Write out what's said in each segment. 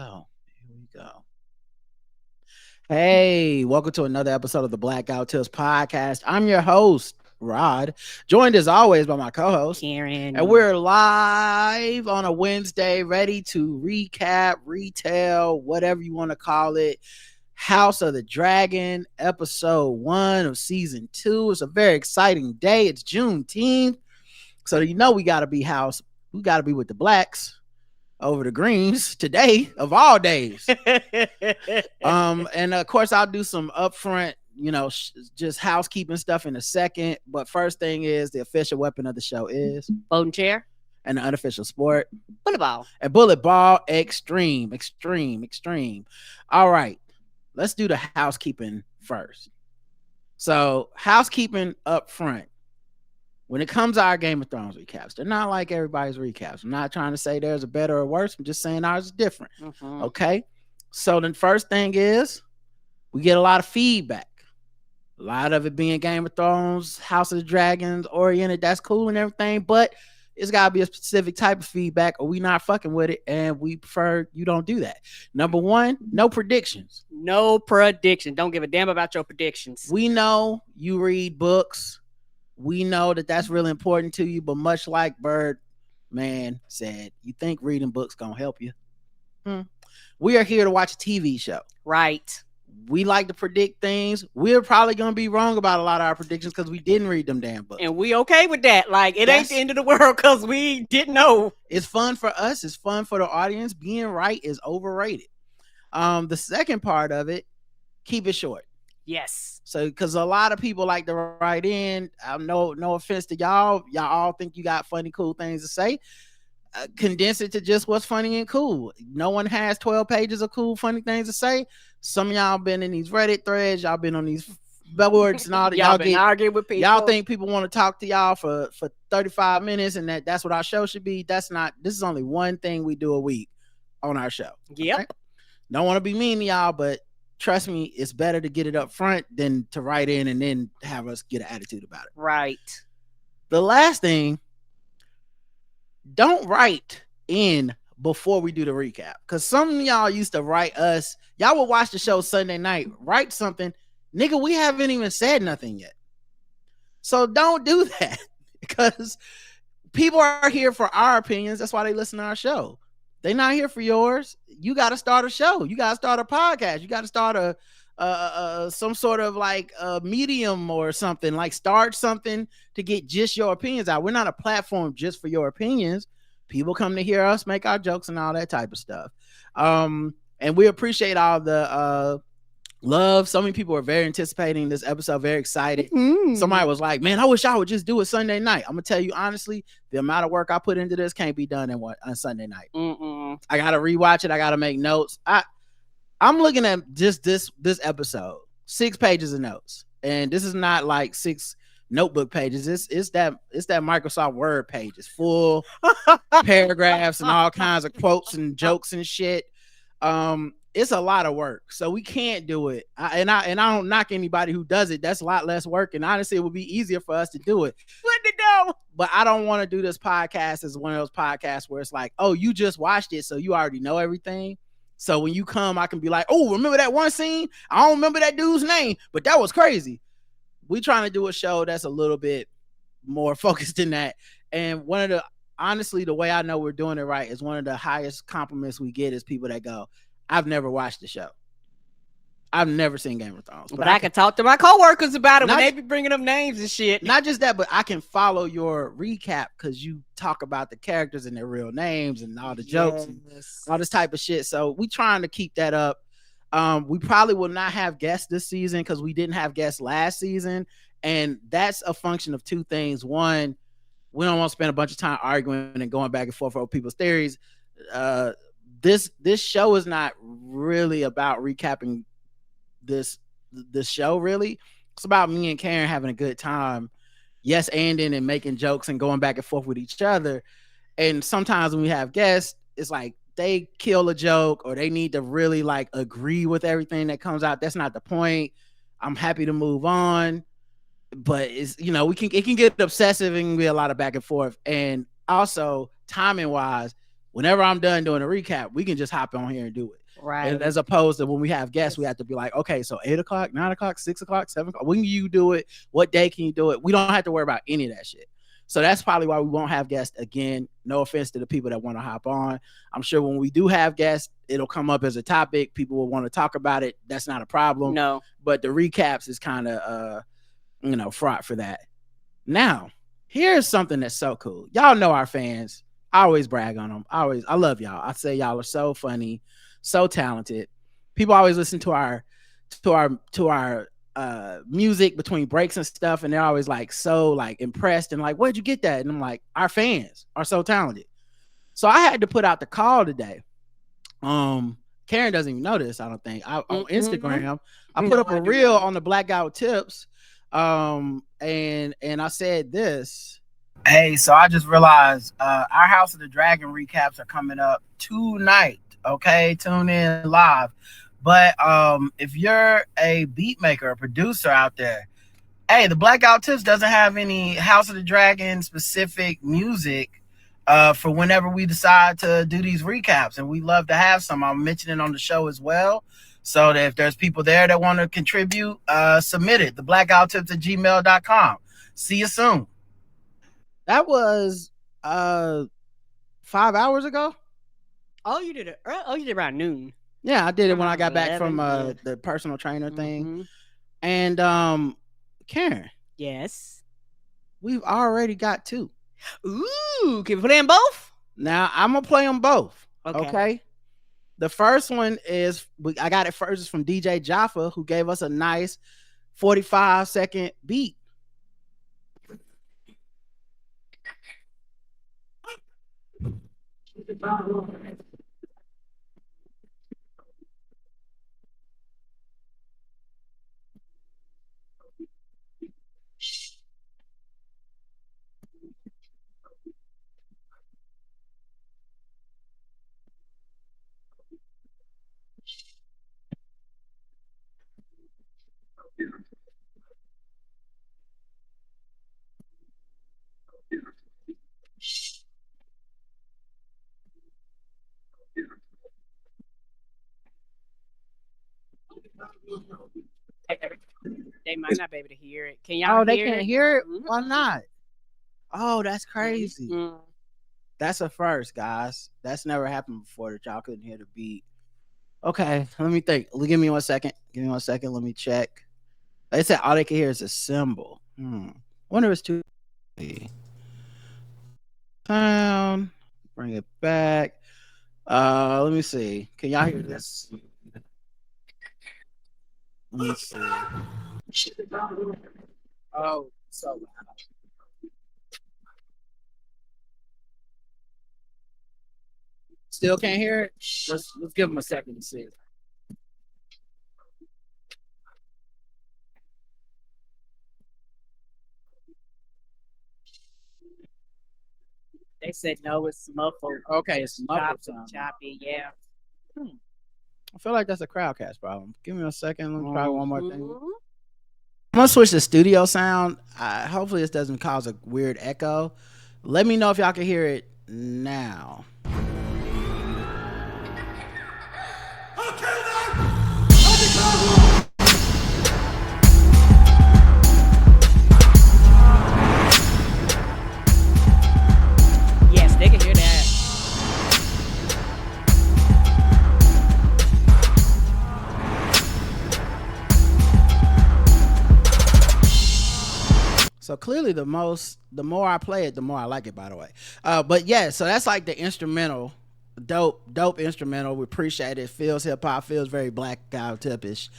go. Here we go. Hey, welcome to another episode of the Blackout Tales podcast. I'm your host, Rod, joined as always by my co-host, Karen. And we're live on a Wednesday, ready to recap, retell, whatever you want to call it. House of the Dragon, episode 1 of season 2. It's a very exciting day. It's Juneteenth. So you know we gotta be with the blacks over the greens today of all days. And of course I'll do some upfront, just housekeeping stuff in a second. But first thing is the official weapon of the show is folding chair, and the unofficial sport bullet ball. And bullet ball extreme. All right, let's do the housekeeping first. So housekeeping up front. When it comes to our Game of Thrones recaps, they're not like everybody's recaps. I'm not trying to say there's a better or worse. I'm just saying ours is different. Mm-hmm. Okay. So the first thing is we get a lot of feedback. A lot of it being Game of Thrones, House of the Dragons oriented. That's cool and everything, but it's got to be a specific type of feedback or we not fucking with it, and we prefer you don't do that. Number one, no predictions. No prediction. Don't give a damn about your predictions. We know you read books. We know that that's really important to you, but much like Birdman said, you think reading books gonna help you? We are here to watch a TV show. Right. We like to predict things. We're probably gonna be wrong about a lot of our predictions because we didn't read them damn books. And we okay with that. Like, it ain't the end of the world because we didn't know. It's fun for us. It's fun for the audience. Being right is overrated. The second part of it, keep it short. Yes. So, because a lot of people like to write in, no offense to y'all all think you got funny, cool things to say. Condense it to just what's funny and cool. No one has 12 pages of cool, funny things to say. Some of y'all been in these Reddit threads, y'all been on these boards and all that. y'all been arguing with people. Y'all think people want to talk to y'all for 35 minutes and that's what our show should be. That's not. This is only one thing we do a week on our show. Yep. Okay? Don't want to be mean to y'all, but trust me, it's better to get it up front than to write in and then have us get an attitude about it. Right. The last thing, don't write in before we do the recap. Because some of y'all used to write us. Y'all would watch the show Sunday night, write something. Nigga, we haven't even said nothing yet. So don't do that. Because people are here for our opinions. That's why they listen to our show. They're not here for yours. You got to start a show. You got to start a podcast. You got to start some sort of like a medium or something. Like start something to get just your opinions out. We're not a platform just for your opinions. People come to hear us make our jokes and all that type of stuff. And we appreciate all the love. So many people are very anticipating this episode, very excited. Somebody was like, man, I wish I would just do it Sunday night. I'm gonna tell you honestly, the amount of work I put into this can't be done on Sunday night. I gotta rewatch it. I gotta make notes. I'm looking at just this episode, 6 pages of notes, and this is not like 6 notebook pages. It's that Microsoft Word pages, full paragraphs and all kinds of quotes and jokes and shit. It's a lot of work, so we can't do it. I don't knock anybody who does it. That's a lot less work, and honestly, it would be easier for us to do it. Let it go. But I don't want to do this podcast as one of those podcasts where it's like, oh, you just watched it, so you already know everything. So when you come, I can be like, oh, remember that one scene? I don't remember that dude's name, but that was crazy. We trying to do a show that's a little bit more focused than that. And honestly, the way I know we're doing it right is one of the highest compliments we get is people that go, I've never watched the show. I've never seen Game of Thrones. But I can talk to my coworkers about it when they be bringing up names and shit. Not just that, but I can follow your recap because you talk about the characters and their real names and all the jokes and all this type of shit. So we trying to keep that up. We probably will not have guests this season because we didn't have guests last season. And that's a function of 2 things. One, we don't want to spend a bunch of time arguing and going back and forth over people's theories. This show is not really about recapping this show, really. It's about me and Karen having a good time, yes, anding and making jokes and going back and forth with each other. And sometimes when we have guests, it's like they kill a joke or they need to really like agree with everything that comes out. That's not the point. I'm happy to move on, but it's, it can get obsessive and be a lot of back and forth. And also timing wise, whenever I'm done doing a recap, we can just hop on here and do it. Right. As opposed to when we have guests, we have to be like, okay, so 8 o'clock, 9 o'clock, 6 o'clock, 7 o'clock. When can you do it? What day can you do it? We don't have to worry about any of that shit. So that's probably why we won't have guests again. No offense to the people that want to hop on. I'm sure when we do have guests, it'll come up as a topic. People will want to talk about it. That's not a problem. No. But the recaps is kind of, fraught for that. Now, here's something that's so cool. Y'all know our fans. I always brag on them. I love y'all. I say y'all are so funny, so talented. People always listen to our music between breaks and stuff, and they're always like so like impressed and like, where'd you get that? And I'm like, our fans are so talented. So I had to put out the call today. Karen doesn't even know this, I don't think. On Instagram, I put up a reel on the Black Guy with Tips. And I said this. Hey, so I just realized our House of the Dragon recaps are coming up tonight. Okay, tune in live. But if you're a beat maker, a producer out there, hey, the Blackout Tips doesn't have any House of the Dragon specific music for whenever we decide to do these recaps. And we love to have some. I'm mentioning on the show as well. So that if there's people there that want to contribute, submit it. The blackouttips@gmail.com. See you soon. That was 5 hours ago. Oh, you did it. Oh, you did around noon. Yeah, I did it when I got back from the personal trainer thing. And Karen. Yes. We've already got 2. Ooh, can we play them both? Now I'm gonna play them both. Okay. The first one is I got it first. It's from DJ Jaffa, who gave us a nice 45-second beat. They might not be able to hear it. Can y'all hear it? They can't hear it? Why not? Oh, that's crazy. That's a first, guys. That's never happened before that y'all couldn't hear the beat. Okay, let me think. Give me 1 second. Let me check. They said all they can hear is a cymbal. Wonder if it's too sound. Bring it back. Let me see. Can y'all hear this? Let me see. Oh, so loud. Still can't hear it? Let's give them a second to see. They said no, it's muffled. Okay, it's muffled. Choppy, yeah. I feel like that's a Crowdcast problem. Give me a second. Let me try one more thing. I'm gonna switch the studio sound. Hopefully this doesn't cause a weird echo. Let me know if y'all can hear it now. Yes, they can hear that. So clearly the more I play it, the more I like it, by the way. But yeah, so that's like the instrumental. Dope instrumental. We appreciate it. Feels hip hop, feels very Black Guy Tipish.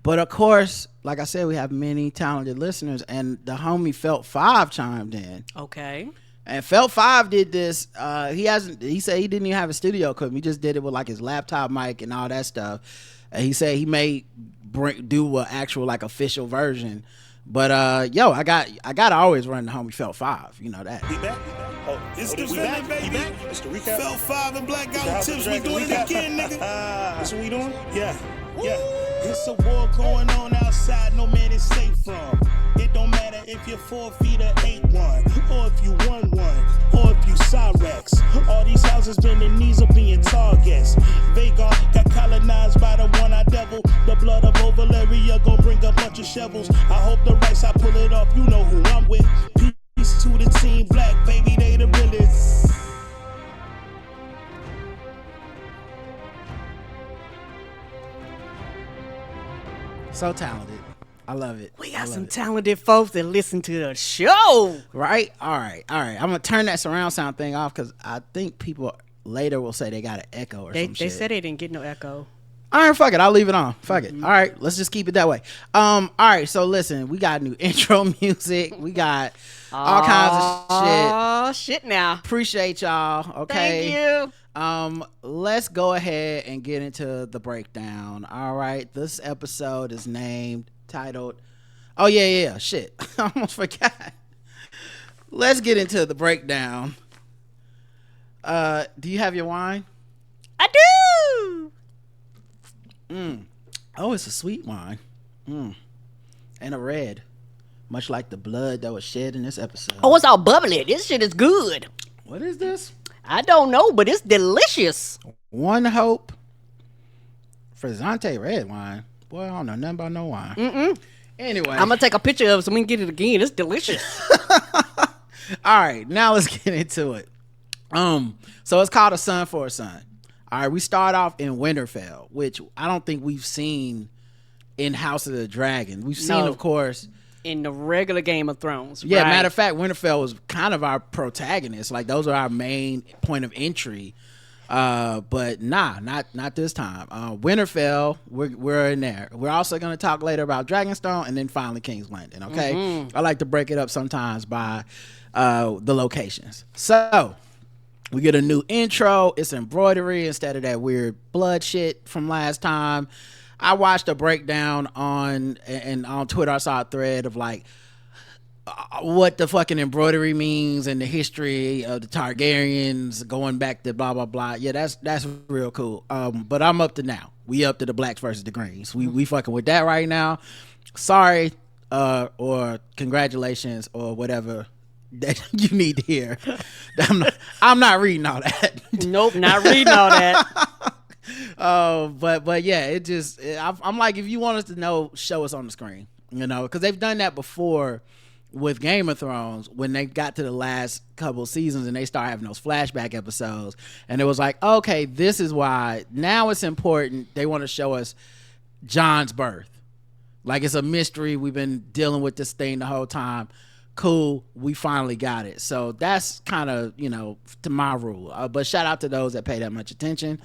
But of course, like I said, we have many talented listeners, and the homie Felt 5 chimed in. Okay. And Felt 5 did this. He said he didn't even have a studio equipment. He just did it with like his laptop mic and all that stuff. And he said he may do an actual like official version. But yo, I gotta always run the homie Felt 5. You know that. We back? Oh, it's the feeling, baby. It's the recap. Felt 5 and Black Guy with Tips. We doing it again, nigga. That's what we doing? Yeah. It's a war going on outside, no man is safe from. It don't matter if you're 4 feet or 8'1", or if you 1'1", or if you Cyrex. All these houses been in knees of being targets. Vhagar got colonized by the one-eyed devil. The blood of Ovalaria gon' bring a bunch of shovels. I hope the rights I pull it off, you know who I'm with. Peace to the team black, baby, they the realest. So talented. I love it. We got some talented folks that listen to the show. Right? All right. I'm going to turn that surround sound thing off because I think people later will say they got an echo or some shit. They said they didn't get no echo. All right, fuck it. I'll leave it on. Fuck it. All right, let's just keep it that way. All right, so listen, we got new intro music. We got all kinds of shit. Oh, shit now. Appreciate y'all. Okay. Thank you. Let's go ahead and get into the breakdown. All right, this episode is titled. Oh yeah, shit. I almost forgot. Let's get into the breakdown. Do you have your wine? I do. Oh, it's a sweet wine. And a red. Much like the blood that was shed in this episode. Oh, it's all bubbly. This shit is good. What is this? I don't know, but it's delicious. One Hope Frizzante red wine. Boy, I don't know nothing about no wine. Anyway. I'm going to take a picture of it so we can get it again. It's delicious. All right, now let's get into it. So it's called A Son for a Son. All right, we start off in Winterfell, which I don't think we've seen in House of the Dragon. We've seen, of course, in the regular Game of Thrones. Yeah, right? Matter of fact, Winterfell was kind of our protagonist. Like, those are our main point of entry. But not this time. Winterfell, we're in there. We're also going to talk later about Dragonstone and then finally King's Landing, okay? I like to break it up sometimes by the locations. So we get a new intro. It's embroidery instead of that weird blood shit from last time. I watched a breakdown on Twitter. I saw a thread of like what the fucking embroidery means and the history of the Targaryens going back to blah blah blah. Yeah, that's real cool. But I'm up to now. We up to the blacks versus the greens. We fucking with that right now. Sorry, or congratulations or whatever that you need to hear. I'm not reading all that. Nope, not reading all that. But yeah, I'm like, if you want us to know, show us on the screen, you know, because they've done that before with Game of Thrones when they got to the last couple seasons and they start having those flashback episodes, and it was like, okay, this is why now it's important. They want to show us Jon's birth. Like, it's a mystery. We've been dealing with this thing the whole time. Cool, we finally got it. So that's kind of, you know, to my rule. But shout out to those that pay that much attention.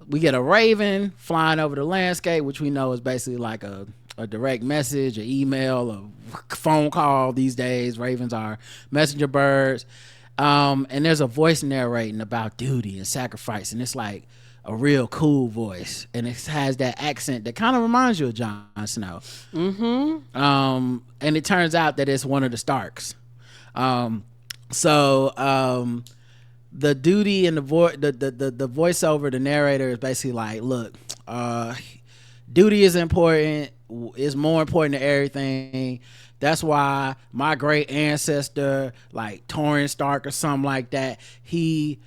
We get a raven flying over the landscape, which we know is basically like a direct message, an email, a phone call these days. Ravens are messenger birds. And there's a voice narrating about duty and sacrifice, and it's like a real cool voice, and it has that accent that kind of reminds you of Jon Snow. And it turns out that it's one of the Starks. The duty and the voiceover, the narrator is basically like, look, duty is important. It's more important than everything. That's why my great ancestor, like Torrhen Stark or something like that, he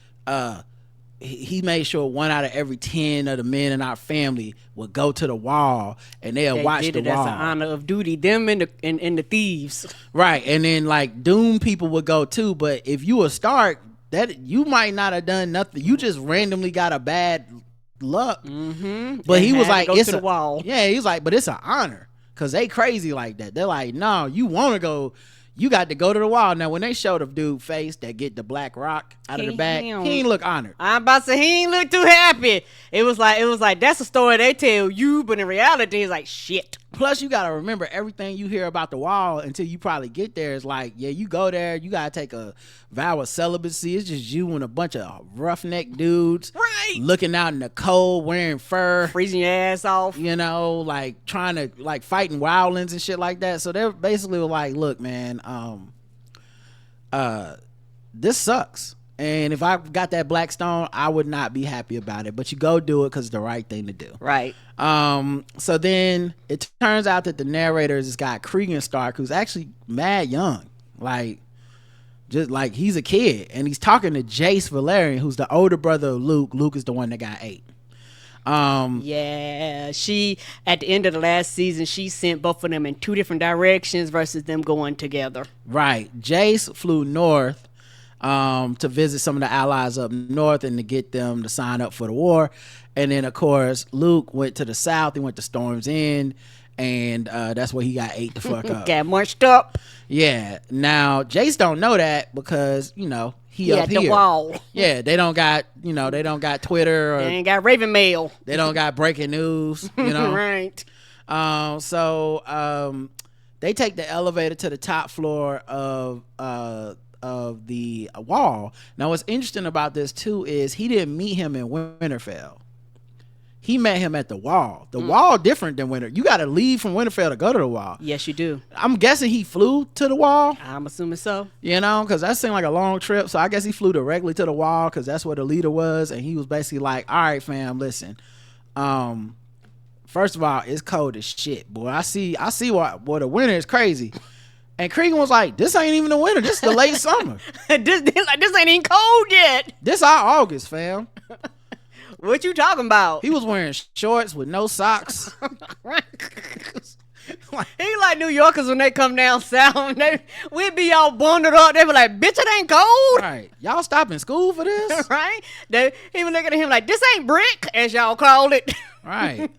made sure 1 out of every 10 of the men in our family would go to the wall and they'll watch the wall. That's an honor of duty. Them and the thieves. Right. And then like Doom people would go too. But if you a Stark, that you might not have done nothing. You just randomly got a bad luck. But he was like, it's a wall. Yeah, he was like, but it's an honor. Cause they crazy like that. They're like, no, you want to go. You got to go to the wall. Now, when they showed the dude face that get the black rock out of the back, he ain't look honored. I'm about to say he ain't look too happy. It was like that's a story they tell you, but in reality, it's like shit. Plus, you got to remember everything you hear about the wall until you probably get there. Is like, yeah, you go there, you got to take a vow of celibacy. It's just you and a bunch of roughneck dudes, right? Looking out in the cold, wearing fur, freezing your ass off. You know, like trying to like fighting wildlings and shit like that. So they're basically like, look, man, this sucks. And if I got that black stone, I would not be happy about it. But you go do it because it's the right thing to do. Right. So then it turns out that the narrator is this guy, Cregan Stark, who's actually mad young. Like, just like he's a kid, and he's talking to Jace Valerian, who's the older brother of Luke. Luke is the one that got ate. Yeah, she at the end of the last season, she sent both of them in 2 different directions versus them going together. Right. Jace flew north to visit some of the allies up north and to get them to sign up for the war. And then of course Luke went to the south. He went to Storm's End, and that's where he got ate the fuck up. Got marched up. Yeah. Now Jace don't know that because he up at here. the wall. Yeah, they don't got Twitter, or They ain't got Raven Mail. they don't got breaking news. Right. So they take the elevator to the top floor of the wall. Now, what's interesting about this too is he didn't meet him in Winterfell. He met him at the wall. The wall different than Winter. You got to leave from Winterfell to go to the wall. Yes, you do. I'm guessing he flew to the wall. I'm assuming so. Because that seemed like a long trip. So I guess he flew directly to the wall because that's where the leader was, and he was basically like, "All right, fam, listen. First of all, it's cold as shit, boy. I see what the winter is crazy." And Cregan was like, "This ain't even the winter. This is the late summer. this ain't even cold yet. This our August, fam." What you talking about? He was wearing shorts with no socks. He like New Yorkers when they come down south. We'd be all bundled up. They be like, "Bitch, it ain't cold." Right. Y'all stopping school for this? Right? He was looking at him like, "This ain't brick," as y'all called it. Right.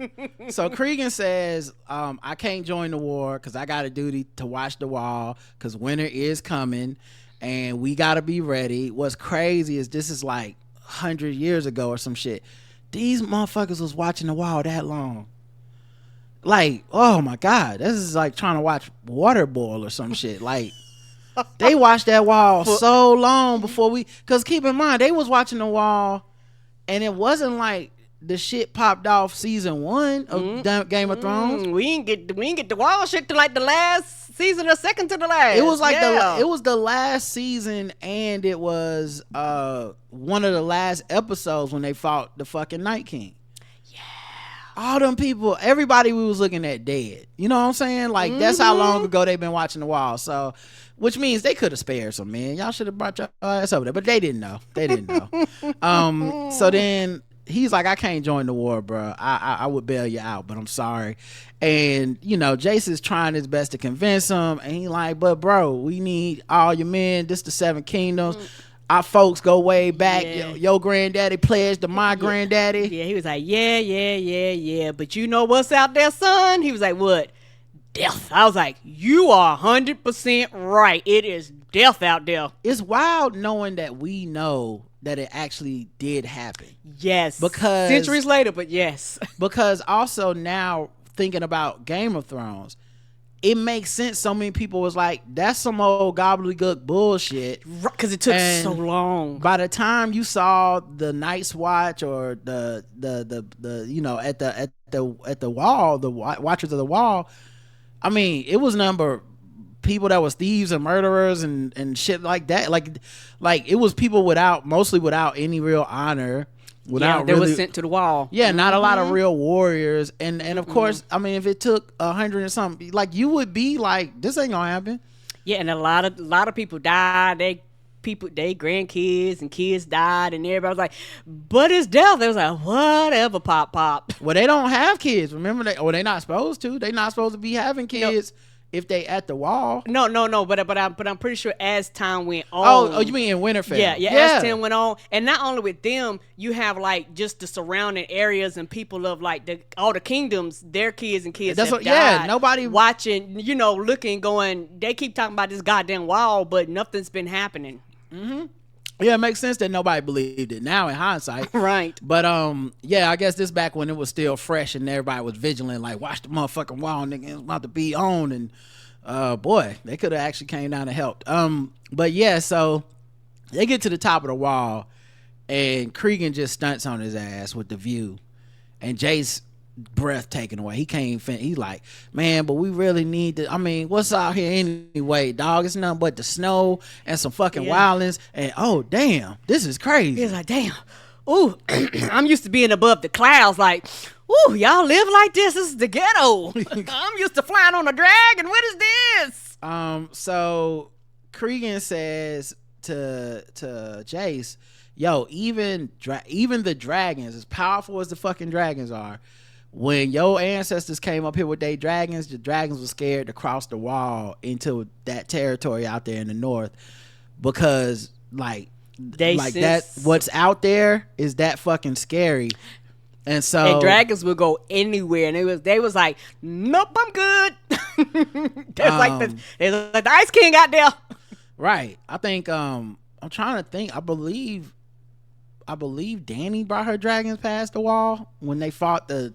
So Cregan says, I can't join the war because I got a duty to watch the wall because winter is coming and we got to be ready. What's crazy is this is like 100 years ago or some shit. These motherfuckers was watching the wall that long. Like, oh my God, this is like trying to watch water boil or some shit. Like, they watched that wall so long before because keep in mind, they was watching the wall and it wasn't like the shit popped off season 1 of Game of Thrones. We ain't get the wall shit to like the last season or second to the last. It was like it was the last season, and it was one of the last episodes when they fought the fucking Night King. Yeah. All them people, everybody we was looking at dead. You know what I'm saying? Like that's how long ago they've been watching the wall. So which means they could have spared some, man. Y'all should have brought your ass over there. But they didn't know. So then he's like, I can't join the war, bro. I would bail you out, but I'm sorry. And Jason's trying his best to convince him, and he like, but bro, we need all your men. This the 7 Kingdoms. Our folks go way back. Yeah. Your granddaddy pledged to my granddaddy. Yeah, he was like, yeah. But you know what's out there, son? He was like, what? Death. I was like, you are 100% right. It is death out there. It's wild knowing that we know that it actually did happen. Yes. Because centuries later, but yes. Because also now thinking about Game of Thrones, it makes sense. So many people was like, that's some old gobbledygook bullshit. Because it took so long. By the time you saw the Night's Watch or the at the wall, the Watchers of the Wall, I mean, it was number people that was thieves and murderers and shit like that. Like it was people mostly without any real honor. They were sent to the wall. Yeah, not a lot of real warriors. And of course, I mean, if it took 100 and something, like you would be like, this ain't gonna happen. Yeah, and a lot of people died. They grandkids and kids died, and everybody was like, but it's death. They was like, whatever, pop. Well, they don't have kids. Remember, they not supposed to. They not supposed to be having kids. If they at the wall. No, but I'm pretty sure as time went on. Oh, you mean in Winterfell? Yeah. As time went on, and not only with them, you have like just the surrounding areas and people of like all the kingdoms, their kids and kids. That's nobody watching, looking, going. They keep talking about this goddamn wall, but nothing's been happening. Mm-hmm. Yeah, it makes sense that nobody believed it now in hindsight. Right. But I guess this back when it was still fresh and everybody was vigilant, like watch the motherfucking wall, nigga, it's about to be on, and boy, they could have actually came down and helped. But yeah, so they get to the top of the wall and Cregan just stunts on his ass with the view, and Jace breath taken away. He can't finish. He's like, man, but we really need to, I mean, what's out here anyway, dog? It's nothing but the snow and some fucking wildlands, and oh damn, this is crazy. He's like, damn, ooh, I'm used to being above the clouds, like, ooh, y'all live like this is the ghetto. I'm used to flying on a dragon. What is this? So Cregan says to Jace, yo, even the dragons, as powerful as the fucking dragons are, when your ancestors came up here with their dragons, the dragons were scared to cross the wall into that territory out there in the north, because that what's out there is that fucking scary. And so and dragons would go anywhere, and they was like, nope, I'm good. There's like the Ice King out there. Right. I think I'm trying to think. I believe Dany brought her dragons past the wall when they fought the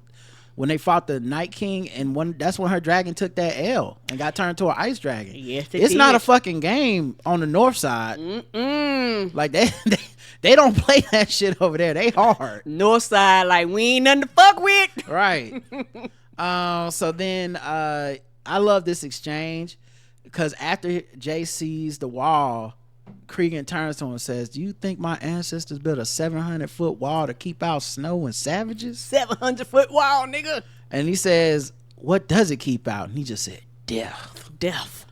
Night King, and that's when her dragon took that L and got turned to an ice dragon. Yes, it's not a fucking game on the north side. Like they don't play that shit over there. They hard. North side, like we ain't nothing to fuck with. Right. So then I love this exchange, because after Jay sees the wall, Cregan turns to him and says, do you think my ancestors built a 700-foot wall to keep out snow and savages? 700-foot wall, nigga. And he says, what does it keep out? And he just said, death.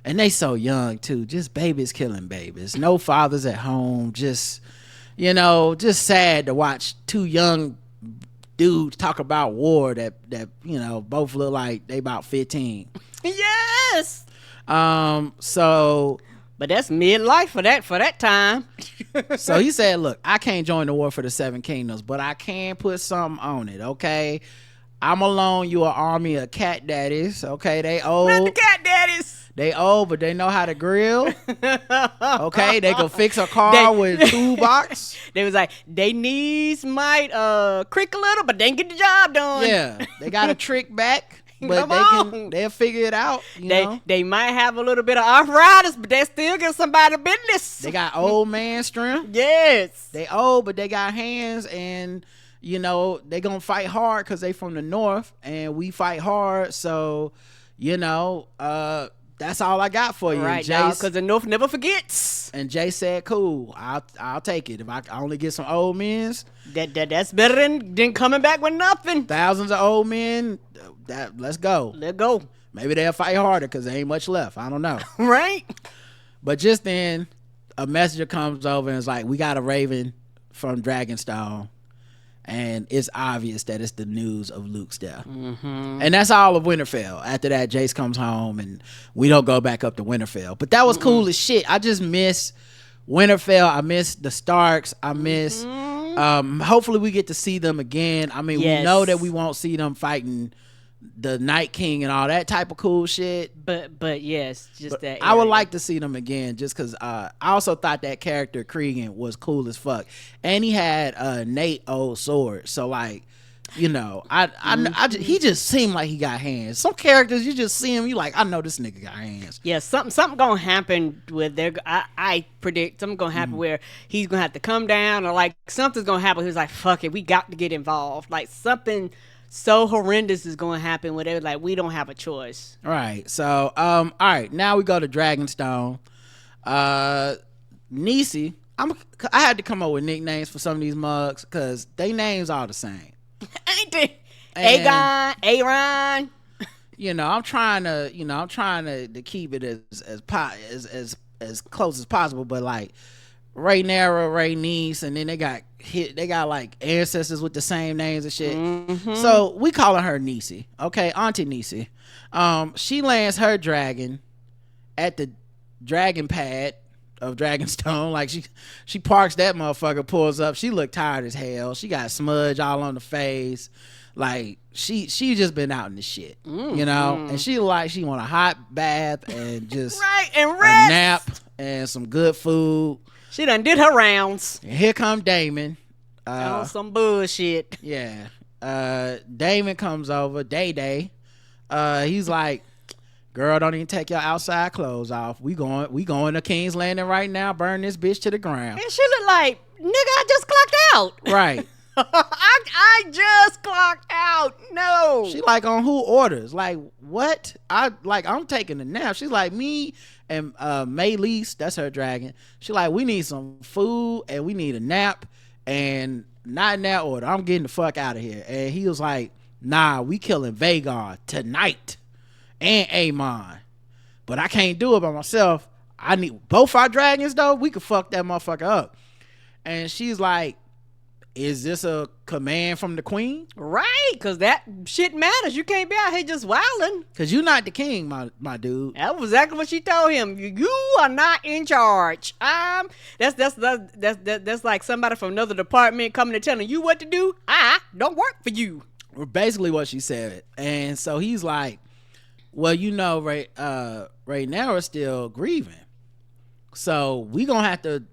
And they so young too, just babies killing babies, no fathers at home, just sad to watch two young dudes talk about war that both look like they about 15. Yes. But that's midlife for that time. So he said, look, I can't join the war for the Seven Kingdoms, but I can put something on it, okay? I'm alone, you an army of cat daddies, okay? They old. Not the cat daddies. They old, but they know how to grill. Okay, they can fix a car with a toolbox. They was like, they knees might creak a little, but they can get the job done. Yeah, they got a trick back. But they'll figure it out. They might have a little bit of arthritis, but they still give somebody business. They got old man strength. Yes. They old, but they got hands, and they gonna fight hard because they from the north, and we fight hard. So, that's all I got for you, right? Because the north never forgets. And Jay said, "Cool, I'll take it. If I only get some old men's, that's better than coming back with nothing. Thousands of old men. Let's go. Let's go. Maybe they'll fight harder because there ain't much left. I don't know. Right. But just then, a messenger comes over and is like, we got a raven from Dragonstone, and it's obvious that it's the news of Luke's death. Mm-hmm. And that's all of Winterfell. After that, Jace comes home, and we don't go back up to Winterfell. But that was cool as shit. I just miss Winterfell. I miss the Starks. I miss hopefully we get to see them again. I mean, we know that we won't see them fighting the Night King and all that type of cool shit, but yes, just that I would like to see them again, just because I also thought that character Cregan was cool as fuck, and he had Nate old sword, so like, he just seemed like he got hands. Some characters, you just see him, you like, I know this nigga got hands. Yeah, something gonna happen with I predict something gonna happen where he's gonna have to come down, or like something's gonna happen. He's like, fuck it, we got to get involved. Like something so horrendous is going to happen where they're like, we don't have a choice. Right. So, all right. Now we go to Dragonstone. Niecy. I had to come up with nicknames for some of these mugs because they names are the same. Ain't they? Aegon, Aaron. I'm trying to keep it as close as possible, but like Rhaenyra, Rhaenys, and then they got like ancestors with the same names and shit. Mm-hmm. So we calling her Niecy, okay, Auntie Niecy. She lands her dragon at the dragon pad of Dragonstone. Like she parks that motherfucker, pulls up. She looked tired as hell. She got smudge all on the face. Like she just been out in the shit, and she want a hot bath and just right and rest. A nap and some good food. She done did her rounds. And here come Daemon. On some bullshit. Yeah. Daemon comes over. Day. He's like, girl, don't even take your outside clothes off. We going to King's Landing right now. Burn this bitch to the ground. And she look like, nigga, I just clocked out. Right. I just clocked out. No. She like, on who orders? Like, what? I'm taking a nap. She's like, me and Maylise, that's her dragon. She like, we need some food and we need a nap, and not in that order. I'm getting the fuck out of here. And he was like, nah, we killing Aegon tonight and Aemond, but I can't do it by myself. I need both our dragons though. We could fuck that motherfucker up. And she's like, is this a command from the queen? Right, because that shit matters. You can't be out here just wilding. Because you're not the king, my dude. That was exactly what she told him. You are not in charge. That's like somebody from another department coming and telling you what to do. I don't work for you. Basically what she said. And so he's like, well, Rhaenyra's still grieving. So we gonna have to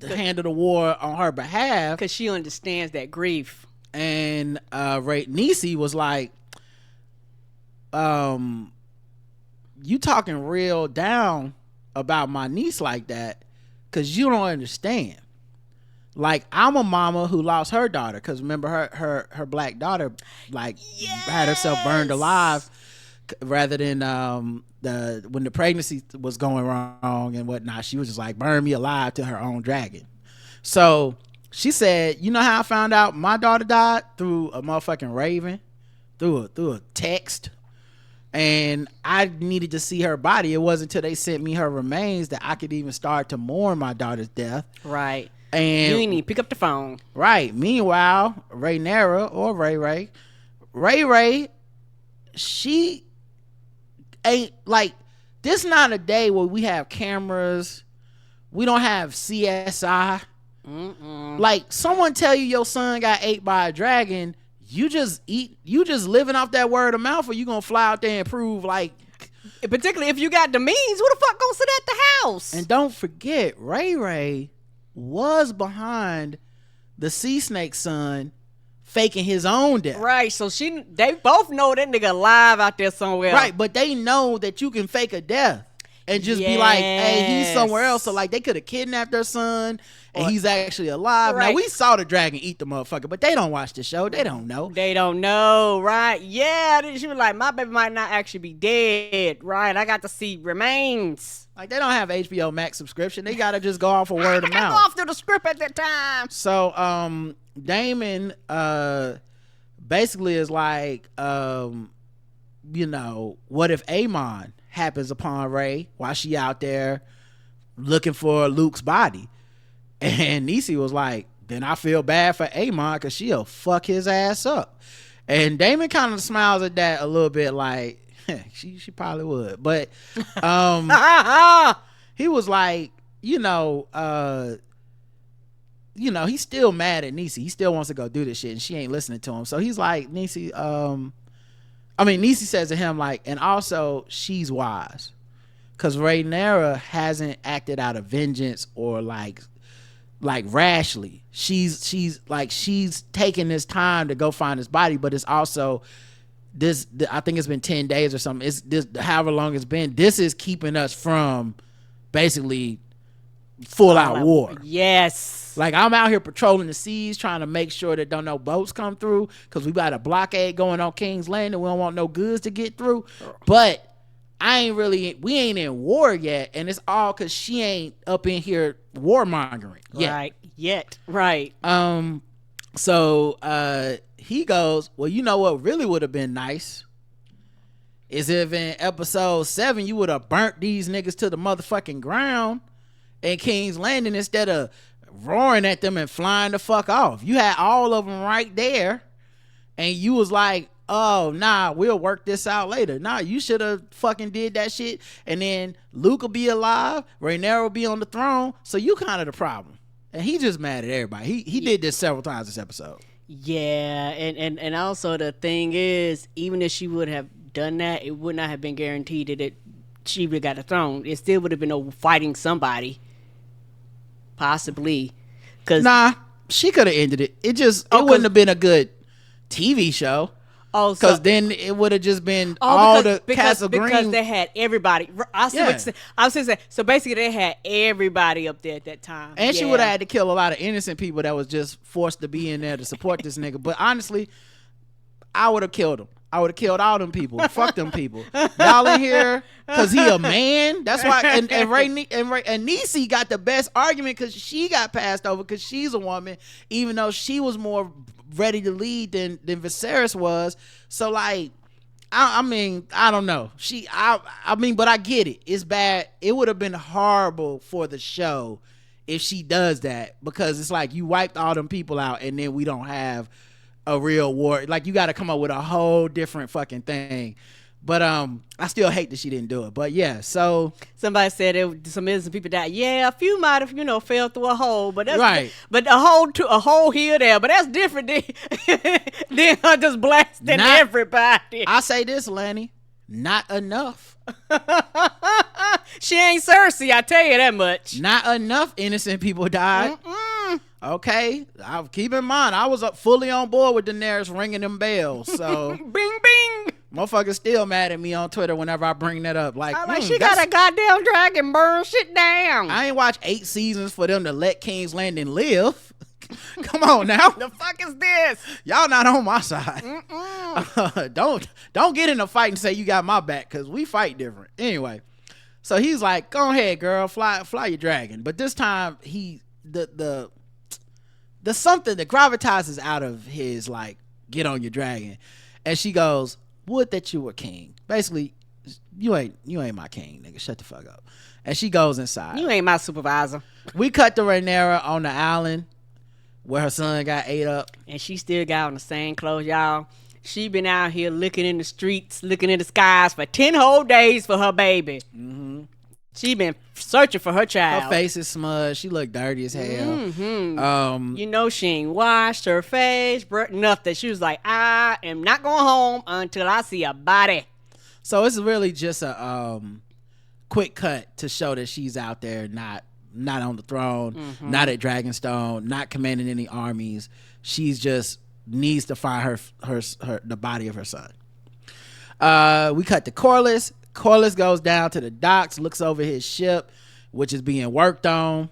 handle the war on her behalf. Because she understands that grief. And Niecy was like, you talking real down about my niece like that because you don't understand. Like, I'm a mama who lost her daughter because remember her black daughter had herself burned alive rather than when the pregnancy was going wrong and whatnot. She was just like, burn me alive to her own dragon. So she said, you know how I found out my daughter died? Through a motherfucking raven, through a text. And I needed to see her body. It wasn't until they sent me her remains that I could even start to mourn my daughter's death. Right. And you didn't even pick up the phone. Right. Meanwhile, Rhaenyra or Ray, she ain't like, this not a day where we have cameras. We don't have CSI. Like, someone tell you your son got ate by a dragon, you just living off that word of mouth, or you gonna fly out there and prove, like, particularly if you got the means, who the fuck gonna sit at the house? And don't forget, Ray was behind the sea snake son faking his own death. Right, so they both know that nigga alive out there somewhere. Right, but they know that you can fake a death and just be like, hey, he's somewhere else. So like, they could have kidnapped their son and he's actually alive. Right. Now, we saw the dragon eat the motherfucker, but they don't watch the show. They don't know. They don't know, right? Yeah, she was like, my baby might not actually be dead, right? I got to see remains. Like, they don't have HBO Max subscription. They got to just go off a word of mouth. Go off to the script at that time. So, Damon basically is like, you know, what if Aemond happens upon Rey while she out there looking for Luke's body? And Niecy was like, then I feel bad for Aemond because she'll fuck his ass up. And Damon kind of smiles at that a little bit like, she probably would. But he was like, you know, he's still mad at Niecy. He still wants to go do this shit and she ain't listening to him. So he's like, Niecy, Niecy says to him, like, and also she's wise because Rhaenyra hasn't acted out of vengeance or like rashly. She's taking this time to go find his body, but it's also this, I think it's been 10 days or something. It's this, however long it's been, this is keeping us from basically full out war. Yes. Like, I'm out here patrolling the seas trying to make sure that don't no boats come through because we got a blockade going on King's Landing. We don't want no goods to get through. But we ain't in war yet, and it's all because she ain't up in here warmongering yet. Right. Yet. Right. So he goes, well, you know what really would have been nice is if in episode 7 you would have burnt these niggas to the motherfucking ground in King's Landing instead of roaring at them and flying the fuck off. You had all of them right there and you was like, oh, nah, we'll work this out later. Nah, you should have fucking did that shit, and then Luke will be alive, Rhaenyra will be on the throne, so you kind of the problem. And he just mad at everybody. He did this several times this episode. Yeah, and also the thing is, even if she would have done that, it would not have been guaranteed that she would have got the throne. It still would have been fighting somebody. Possibly. Nah, she could have ended it. It wouldn't have been a good TV show. Oh, because then it would have just been Castle Green. Because they had everybody. I was saying, so basically they had everybody up there at that time. And she would have had to kill a lot of innocent people that was just forced to be in there to support this nigga. But honestly, I would have killed him. I would have killed all them people. Fuck them people. Y'all in here because he a man. That's why. And Niecy got the best argument because she got passed over because she's a woman, even though she was more ready to lead than Viserys was. So like, I mean, I don't know. I mean, but I get it. It's bad. It would have been horrible for the show if she does that, because it's like you wiped all them people out and then we don't have a real war. Like, you got to come up with a whole different fucking thing. But I still hate that she didn't do it. But yeah, so somebody said some innocent people died. Yeah, a few might have, fell through a hole, but that's right. But a hole here there, but that's different than her just blasting everybody. I say this, Lanny, not enough. She ain't Cersei, I tell you that much. Not enough innocent people died. Okay, I'll keep in mind I was fully on board with Daenerys ringing them bells. So bing bing. Motherfuckers still mad at me on Twitter whenever I bring that up. Like, she got a goddamn dragon, burn shit down. I ain't watched 8 seasons for them to let King's Landing live. Come on now. The fuck is this? Y'all not on my side. Don't get in a fight and say you got my back, because we fight different. Anyway, so he's like, go ahead, girl, fly your dragon. But this time the something, the gravitas is out of his, like, get on your dragon. And she goes, would that you were king. Basically, you ain't my king, nigga. Shut the fuck up. And she goes inside. You ain't my supervisor. We cut to Rhaenyra on the island where her son got ate up. And she still got on the same clothes, y'all. She been out here looking in the streets, looking in the skies for 10 whole days for her baby. Mm-hmm. She been searching for her child. Her face is smudged. She look dirty as hell. Mm-hmm. She ain't washed her face, nothing. She was like, I am not going home until I see a body. So it's really just a quick cut to show that she's out there, not on the throne, not at Dragonstone, not commanding any armies. She's just needs to find her the body of her son. We cut to Corlys. Corlys goes down to the docks, looks over his ship, which is being worked on.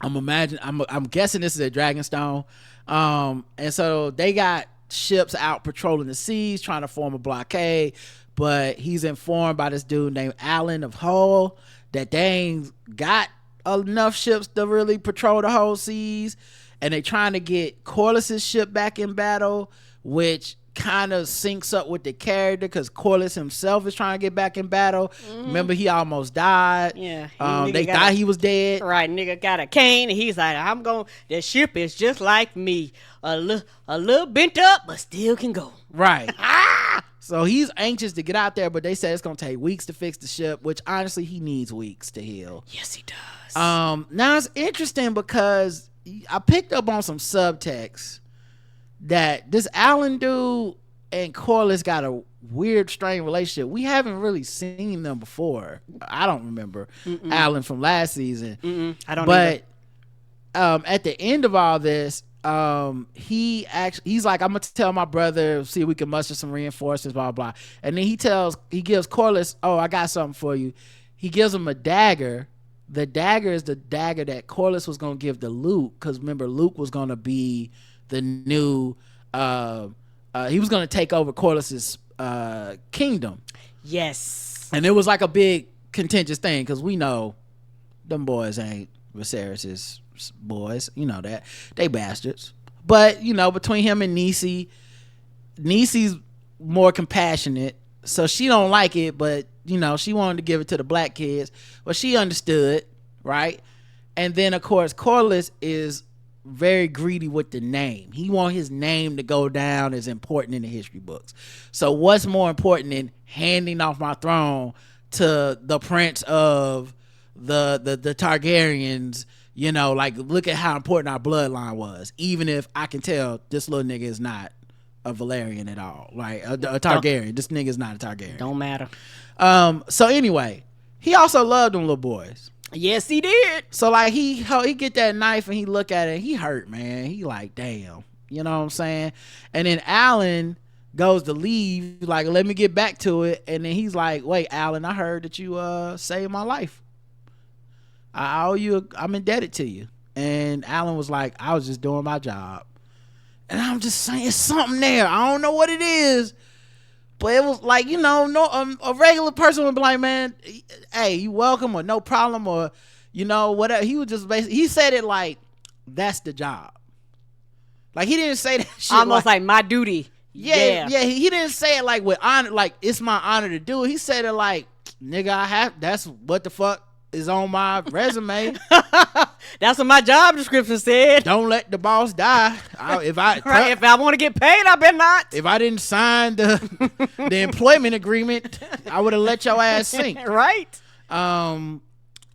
I'm guessing this is at Dragonstone. And so they got ships out patrolling the seas, trying to form a blockade. But he's informed by this dude named Alan of Hull that they ain't got enough ships to really patrol the whole seas. And they trying to get Corlys's ship back in battle, which kind of syncs up with the character, because Corlys himself is trying to get back in battle. Remember, he almost died. Yeah. They thought he was dead. Right, nigga got a cane and he's like, the ship is just like me. A little bent up, but still can go. Right. So he's anxious to get out there, but they say it's going to take weeks to fix the ship, which honestly, he needs weeks to heal. Yes, he does. Now it's interesting because I picked up on some subtext that this Alan dude and Corlys got a weird, strained relationship. We haven't really seen them before. I don't remember Alan from last season. I don't. But at the end of all this, he's like, I'm gonna tell my brother, see if we can muster some reinforcements, blah blah. And then he gives Corlys, oh, I got something for you. He gives him a dagger. The dagger is the dagger that Corlys was gonna give to Luke, because remember, Luke was gonna be the new he was going to take over Corlys's kingdom. Yes. And it was like a big contentious thing, because we know them boys ain't Viserys's boys. You know that. They bastards. But, between him and Niecy's more compassionate, so she don't like it, but, she wanted to give it to the black kids. But she understood, right? And then, of course, Corlys is very greedy with the name. He want his name to go down as important in the history books. So what's more important than handing off my throne to the prince of the Targaryens? Like, look at how important our bloodline was, even if I can tell this little nigga is not a Valyrian at all, right? A Targaryen. This nigga is not a Targaryen. Don't matter. So anyway, he also loved them little boys. Yes, he did. So like he get that knife and he look at it, he hurt, man. He like, damn, you know what I'm saying? And then Alan goes to leave, like, let me get back to it. And then he's like, wait, Alan, I heard that you saved my life. I owe you. I'm indebted to you. And Alan was like, I was just doing my job. And I'm just saying, it's something there. I don't know what it is. But it was like, a regular person would be like, man, hey, you welcome, or no problem, or, whatever. He was just basically, he said it like, that's the job. Like, he didn't say that shit almost like my duty. Yeah. He didn't say it like with honor, like it's my honor to do it. He said it like, nigga, that's what the fuck is on my resume. That's what my job description said. Don't let the boss die. If I want to get paid, I better not. If I didn't sign the employment agreement, I would have let your ass sink. Right.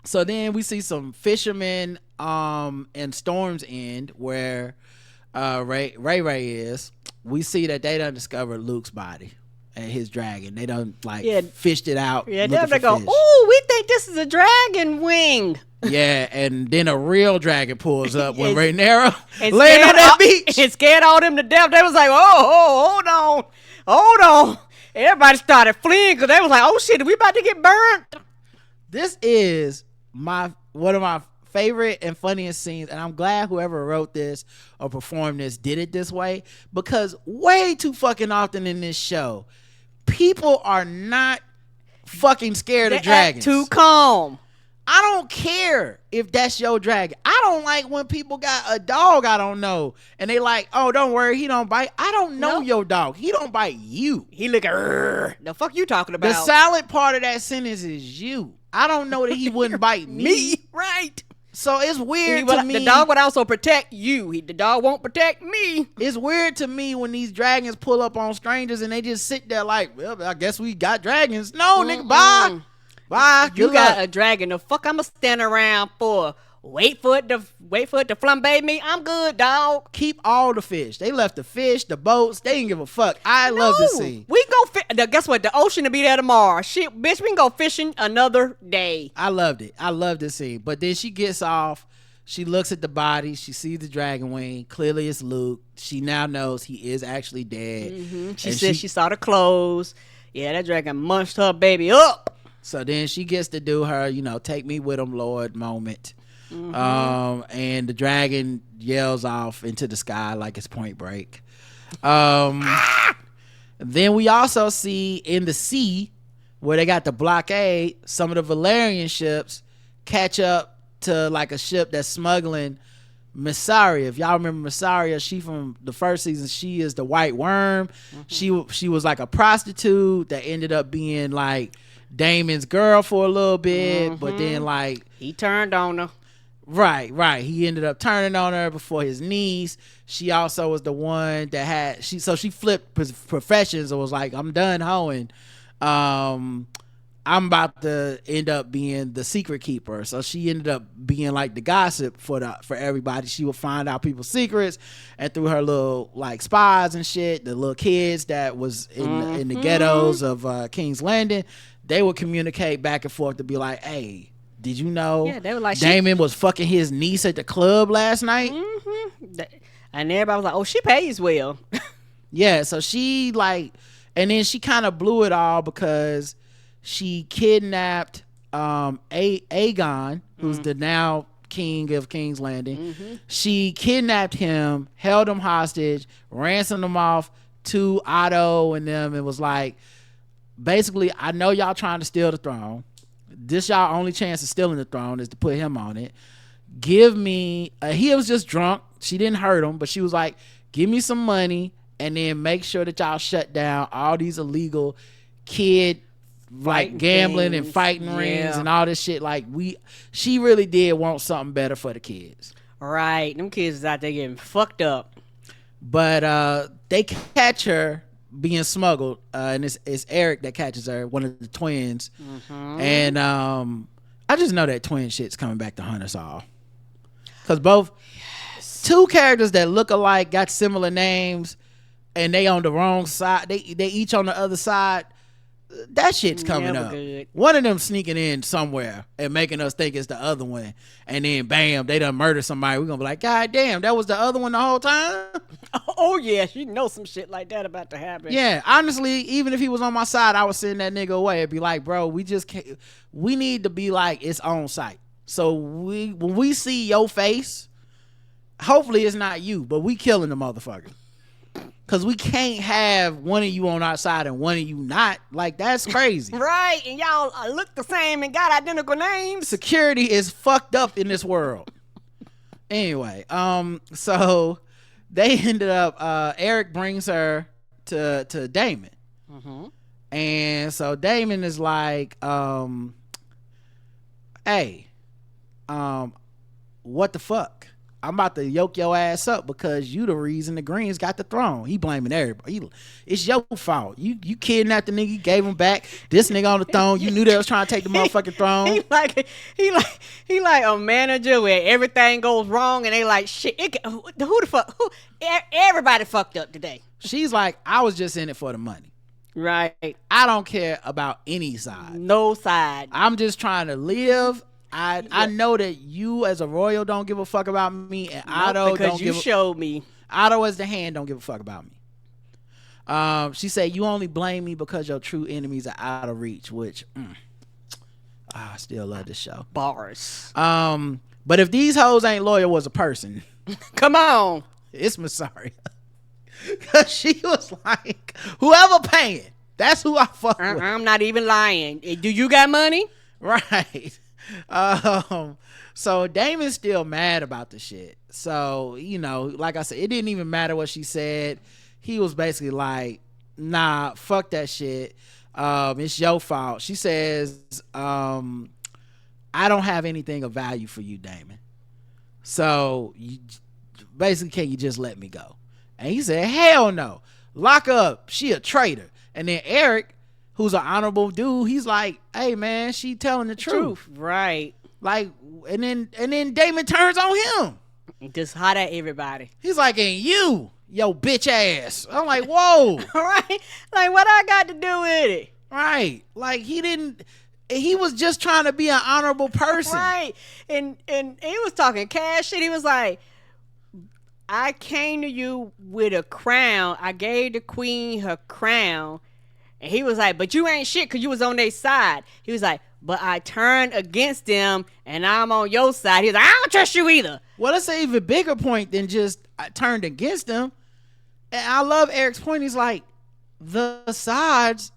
So then we see some fishermen in Storm's End where Ray is. We see that they done discovered Luke's body and his dragon. They done fished it out. Yeah, they go, ooh, we think this is a dragon wing. Yeah, and then a real dragon pulls up when Rhaenyra laying on that beach. It scared all them to death. They was like, hold on. Everybody started fleeing because they was like, oh shit, are we about to get burnt? This is one of my favorite and funniest scenes, and I'm glad whoever wrote this or performed this did it this way, because way too fucking often in this show, people are not fucking scared of dragons. Too calm. I don't care if that's your dragon. I don't like when people got a dog I don't know and they like, oh, don't worry, he don't bite. I don't know your dog. He don't bite you. He look at the fuck you talking about. The silent part of that sentence is you. I don't know that he wouldn't bite me. Right. So it's weird to me. The dog would also protect you. The dog won't protect me. It's weird to me when these dragons pull up on strangers and they just sit there like, well, I guess we got dragons. No, nigga, bye. Bye. You got a dragon. The fuck I'ma stand around for? Wait for it to flambe me. I'm good, dog. Keep all the fish. They left the fish, the boats. They didn't give a fuck. I love to see. We go guess what? The ocean will be there tomorrow. Shit, bitch, we can go fishing another day. I loved it. I loved the scene. But then she gets off. She looks at the body. She sees the dragon wing. Clearly it's Luke. She now knows he is actually dead. Mm-hmm. She said she saw the clothes. Yeah, that dragon munched her baby up. So then she gets to do her, take me with him, Lord moment. Mm-hmm. And the dragon yells off into the sky like it's Point Break. Then we also see in the sea where they got the blockade, some of the Valerian ships catch up to like a ship that's smuggling Missaria. If y'all remember Missaria, she from the first season, she is the white worm. Mm-hmm. She was like a prostitute that ended up being like Damon's girl for a little bit, but then like he turned on her. Right. He ended up turning on her before his niece. She also was the one that she flipped professions and was like, I'm done hoeing. I'm about to end up being the secret keeper. So she ended up being like the gossip for everybody. She would find out people's secrets, and through her little like spies and shit, the little kids that was in the ghettos of King's Landing, they would communicate back and forth to be like, hey, did you know they were like, Damon was fucking his niece at the club last night? Mm-hmm. And everybody was like, oh, she pays well. Yeah, so she like, and then she kind of blew it all because she kidnapped Aegon, who's the now king of King's Landing. Mm-hmm. She kidnapped him, held him hostage, ransomed him off to Otto and them, and was like, basically, I know y'all trying to steal the throne. This y'all only chance of stealing the throne is to put him on it. Give me he was just drunk. She didn't hurt him, but she was like, give me some money and then make sure that y'all shut down all these illegal kid like gambling and fighting rings and all this shit. Like she really did want something better for the kids. Right. Them kids is out there getting fucked up. But they catch her being smuggled, and it's Eric that catches her, one of the twins. Mm-hmm. And I just know that twin shit's coming back to hunt us all, because both two characters that look alike got similar names, and they on the wrong side. They each on the other side. That shit's coming up. Good. One of them sneaking in somewhere and making us think it's the other one, and then bam, they done murder somebody. We're gonna be like, God damn, that was the other one the whole time. Oh yeah, you know some shit like that about to happen. Yeah, honestly, even if he was on my side, I would send that nigga away and be like, bro, we just can't. We need to be like, it's on site. So when we see your face, hopefully it's not you, but we killing the motherfucker. Cause we can't have one of you on our side and one of you not. Like, that's crazy. Right, and y'all look the same and got identical names. Security is fucked up in this world. Anyway, so they ended up, Eric brings her to Daemon. And so Daemon is like, hey, what the fuck? I'm about to yoke your ass up because you the reason the Greens got the throne. He blaming everybody. It's your fault. You kidnapped the nigga, gave him back. This nigga on the throne. You knew they was trying to take the motherfucking throne. He like a manager where everything goes wrong and they like shit. Who the fuck? Everybody fucked up today. She's like, I was just in it for the money. Right. I don't care about any side. No side. I'm just trying to live. I know that you as a royal don't give a fuck about me, and Otto don't give. Showed me. Otto as the hand don't give a fuck about me. She said you only blame me because your true enemies are out of reach, which I still love this show. Bars. But if these hoes ain't loyal as a person, come on, it's Masari. Cause she was like, whoever paying, that's who I fuck with. I'm not even lying. Do you got money? Right. So Damon's still mad about the shit. So, like I said, it didn't even matter what she said. He was basically like, nah, fuck that shit. It's your fault. She says, I don't have anything of value for you, Daemon. So basically, can you just let me go? And he said, hell no. Lock her up. She a traitor. And then Eric, who's an honorable dude, he's like, hey man, she telling the truth. Right. Like, and then Daemon turns on him. Just hot at everybody. He's like, and you, yo bitch ass. I'm like, whoa. Right. Like, what I got to do with it? Right. Like, he was just trying to be an honorable person. Right. And he was talking cash shit. He was like, I came to you with a crown. I gave the queen her crown. And he was like, but you ain't shit because you was on their side. He was like, but I turned against them and I'm on your side. He was like, I don't trust you either. Well, that's an even bigger point than just I turned against them. And I love Eric's point. He's like, the sides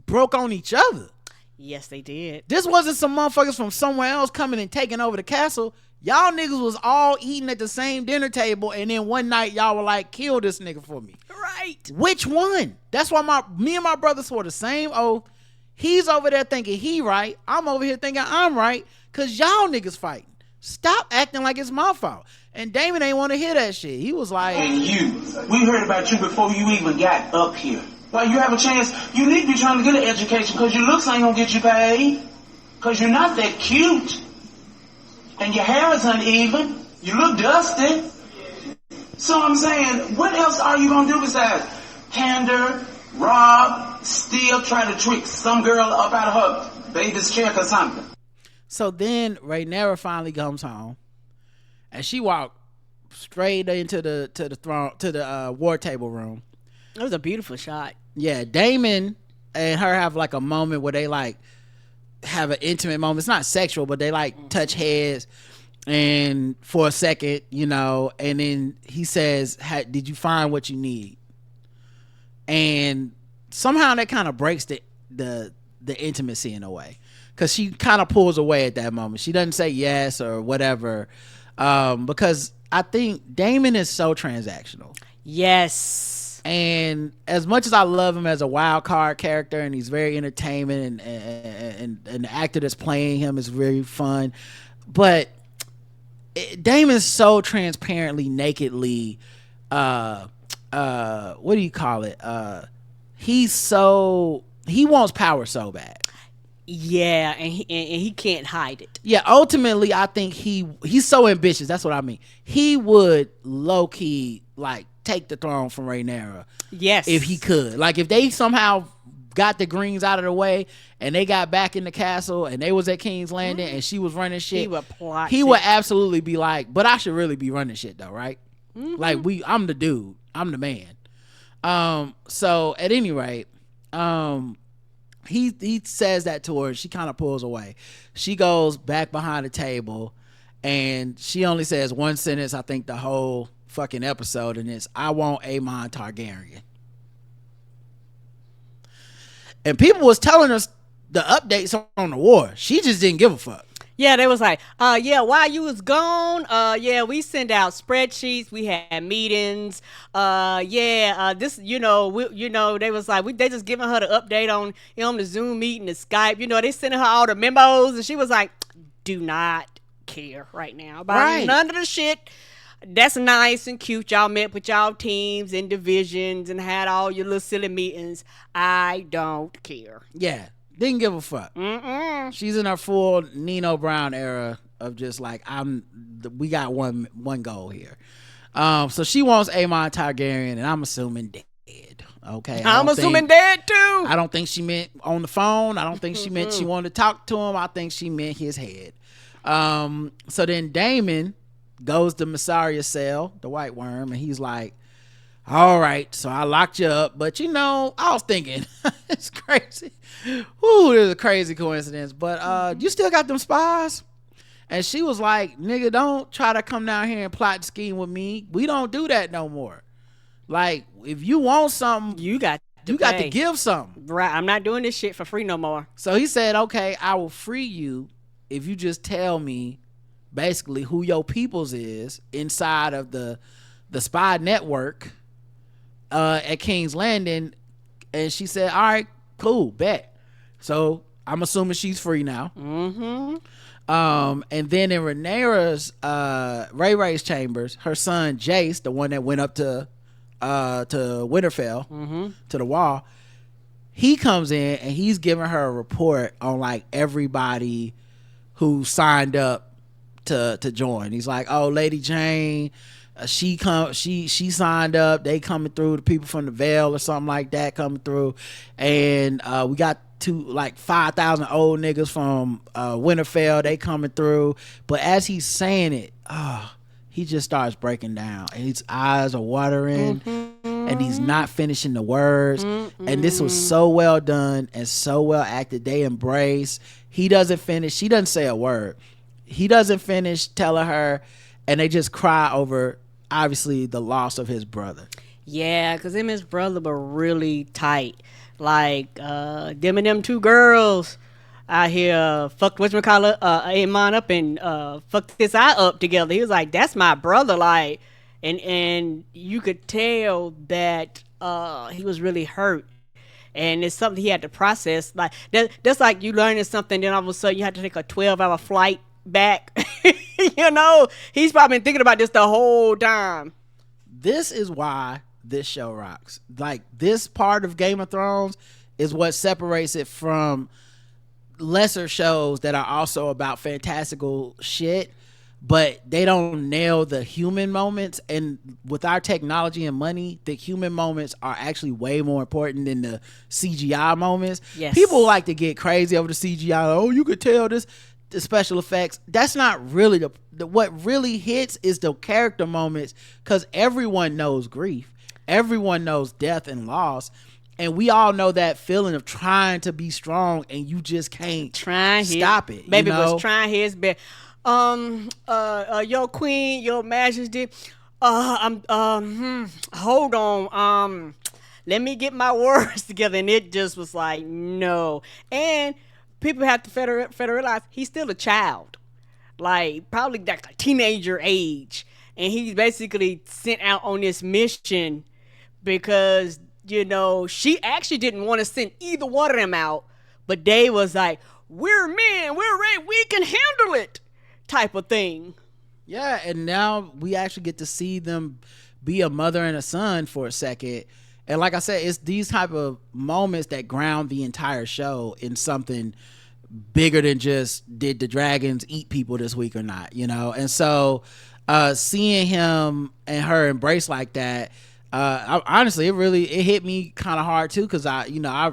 broke on each other. Yes, they did. This wasn't some motherfuckers from somewhere else coming and taking over the castle. Y'all niggas was all eating at the same dinner table, and then one night y'all were like, kill this nigga for me. Right. Which one? That's why me and my brother swore the same oath. He's over there thinking he right. I'm over here thinking I'm right, because y'all niggas fighting. Stop acting like it's my fault. And Daemon ain't want to hear that shit. He was like, and we heard about you before you even got up here. While you have a chance, you need to be trying to get an education, because your looks ain't gonna get you paid. Because you're not that cute. And your hair is uneven. You look dusty. So I'm saying, what else are you going to do besides pander, rob, steal, try to trick some girl up out of her baby's check or something? So then Rhaenyra finally comes home, and she walked straight into the throne, to the war table room. It was a beautiful shot. Yeah, Daemon and her have like a moment where they like have an intimate moment. It's not sexual, but they like touch heads, and for a second, and then he says, did you find what you need? And somehow that kind of breaks the intimacy in a way, because she kind of pulls away at that moment. She doesn't say yes or whatever, because I think Daemon is so transactional. Yes. And as much as I love him as a wild card character, and he's very entertainment, and the actor that's playing him is very fun, but Damon's so transparently, nakedly, what do you call it? He wants power so bad. Yeah, and he can't hide it. Yeah, ultimately, I think he's so ambitious. That's what I mean. He would low key like take the throne from Rhaenyra. Yes, if he could. Like, if they somehow got the Greens out of the way and they got back in the castle and they was at King's Landing and she was running shit, he would absolutely be like, but I should really be running shit though, right? Like, I'm the dude, I'm the man. So at any rate, he says that to her. She kind of pulls away. She goes back behind the table and she only says one sentence, I think the whole fucking episode, and it's, I want Aemond Targaryen. And people was telling us the updates on the war. She just didn't give a fuck. Yeah, they was like, yeah, while you was gone, yeah, we send out spreadsheets, we had meetings, this, they was like, they just giving her the update on, the Zoom meeting, the Skype, they sending her all the memos, and she was like, do not care right now about none of the shit. That's nice and cute. Y'all met with y'all teams and divisions and had all your little silly meetings. I don't care. Yeah. Didn't give a fuck. She's in her full Nino Brown era of just like, we got one goal here. So she wants Aemond Targaryen, and I'm assuming dead. Okay. I'm assuming dead too. I don't think she meant on the phone. I don't think she meant she wanted to talk to him. I think she meant his head. So then Daemon goes to Mysaria's cell, the White Worm, and he's like, all right, so I locked you up, but I was thinking, it's crazy. Ooh, there's a crazy coincidence, but you still got them spies? And she was like, nigga, don't try to come down here and plot and scheme with me. We don't do that no more. Like, if you want something, you got to give something. Right, I'm not doing this shit for free no more. So he said, okay, I will free you if you just tell me basically who your peoples is inside of the spy network at King's Landing. And she said, all right, cool, bet. So I'm assuming she's free now. And then in Rhaenyra's Ray's chambers, her son Jace, the one that went up to Winterfell, to the Wall, he comes in and he's giving her a report on like everybody who signed up to join. He's like, oh, Lady Jane, she signed up, they coming through, the people from the Vale or something like that coming through, and we got 5,000 old niggas from Winterfell, they coming through. But as he's saying it, he just starts breaking down and his eyes are watering and he's not finishing the words. And this was so well done and so well acted. They embrace. He doesn't finish, she doesn't say a word, he doesn't finish telling her, and they just cry over obviously the loss of his brother. Yeah, because him and his brother were really tight. Like them and them two girls out here fucked whatchamacallit Aemond up and fucked his eye up together. He was like, that's my brother. Like, and you could tell that he was really hurt. And it's something he had to process. Like that's like you learning something, then all of a sudden you have to take a 12-hour flight back. He's probably been thinking about this the whole time. This is why this show rocks. Like, this part of Game of Thrones is what separates it from lesser shows that are also about fantastical shit, but they don't nail the human moments. And with our technology and money, the human moments are actually way more important than the CGI moments. Yes. People like to get crazy over the CGI. Oh, you could tell this, the special effects. That's not really what really hits is the character moments, because everyone knows grief. Everyone knows death and loss. And we all know that feeling of trying to be strong and you just can't stop it. Baby was trying his best. Your queen, your majesty, hold on. Let me get my words together. And it just was like, no. And people have to realize he's still a child. Like, probably like a teenager age. And he's basically sent out on this mission because, she actually didn't want to send either one of them out. But they was like, we're men, we're ready, we can handle it type of thing. Yeah, and now we actually get to see them be a mother and a son for a second. And like I said, it's these type of moments that ground the entire show in something bigger than just, did the dragons eat people this week or not, And so seeing him and her embrace like that, honestly, it hit me kind of hard too, because I